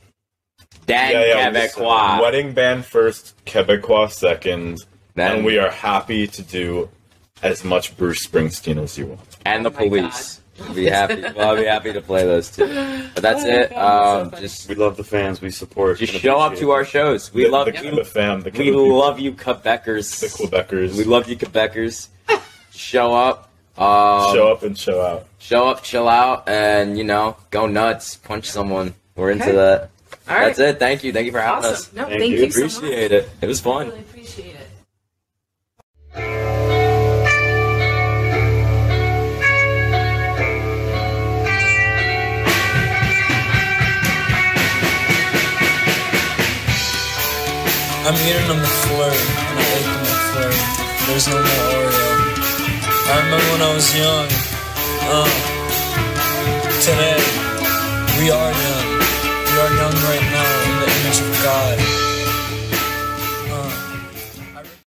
Dan Quebecois. Wedding band first, Quebecois second. Then- And we are happy to do as much Bruce Springsteen as you want. And the Oh my police. We'll be happy. We'll be happy to play those two. But that's it. Just We love the fans. We support. just and show up appreciate to our them. shows. We The love Quebec you. fam, the We Quebec people, love you, Quebecers. the Quebecers. We love you, Quebecers. Show up. show up and show out. Show up, chill out, and go nuts. Punch someone. We're into Okay. that. All right. That's it. Thank you. Thank you for having us. Awesome. No, Thank thank you. you so much. Appreciate it. It was fun. Really appreciate it. I'm eating a McFlurry, and I ate the McFlurry. There's no more Oreo. I remember when I was young. Today, we are young. We are young right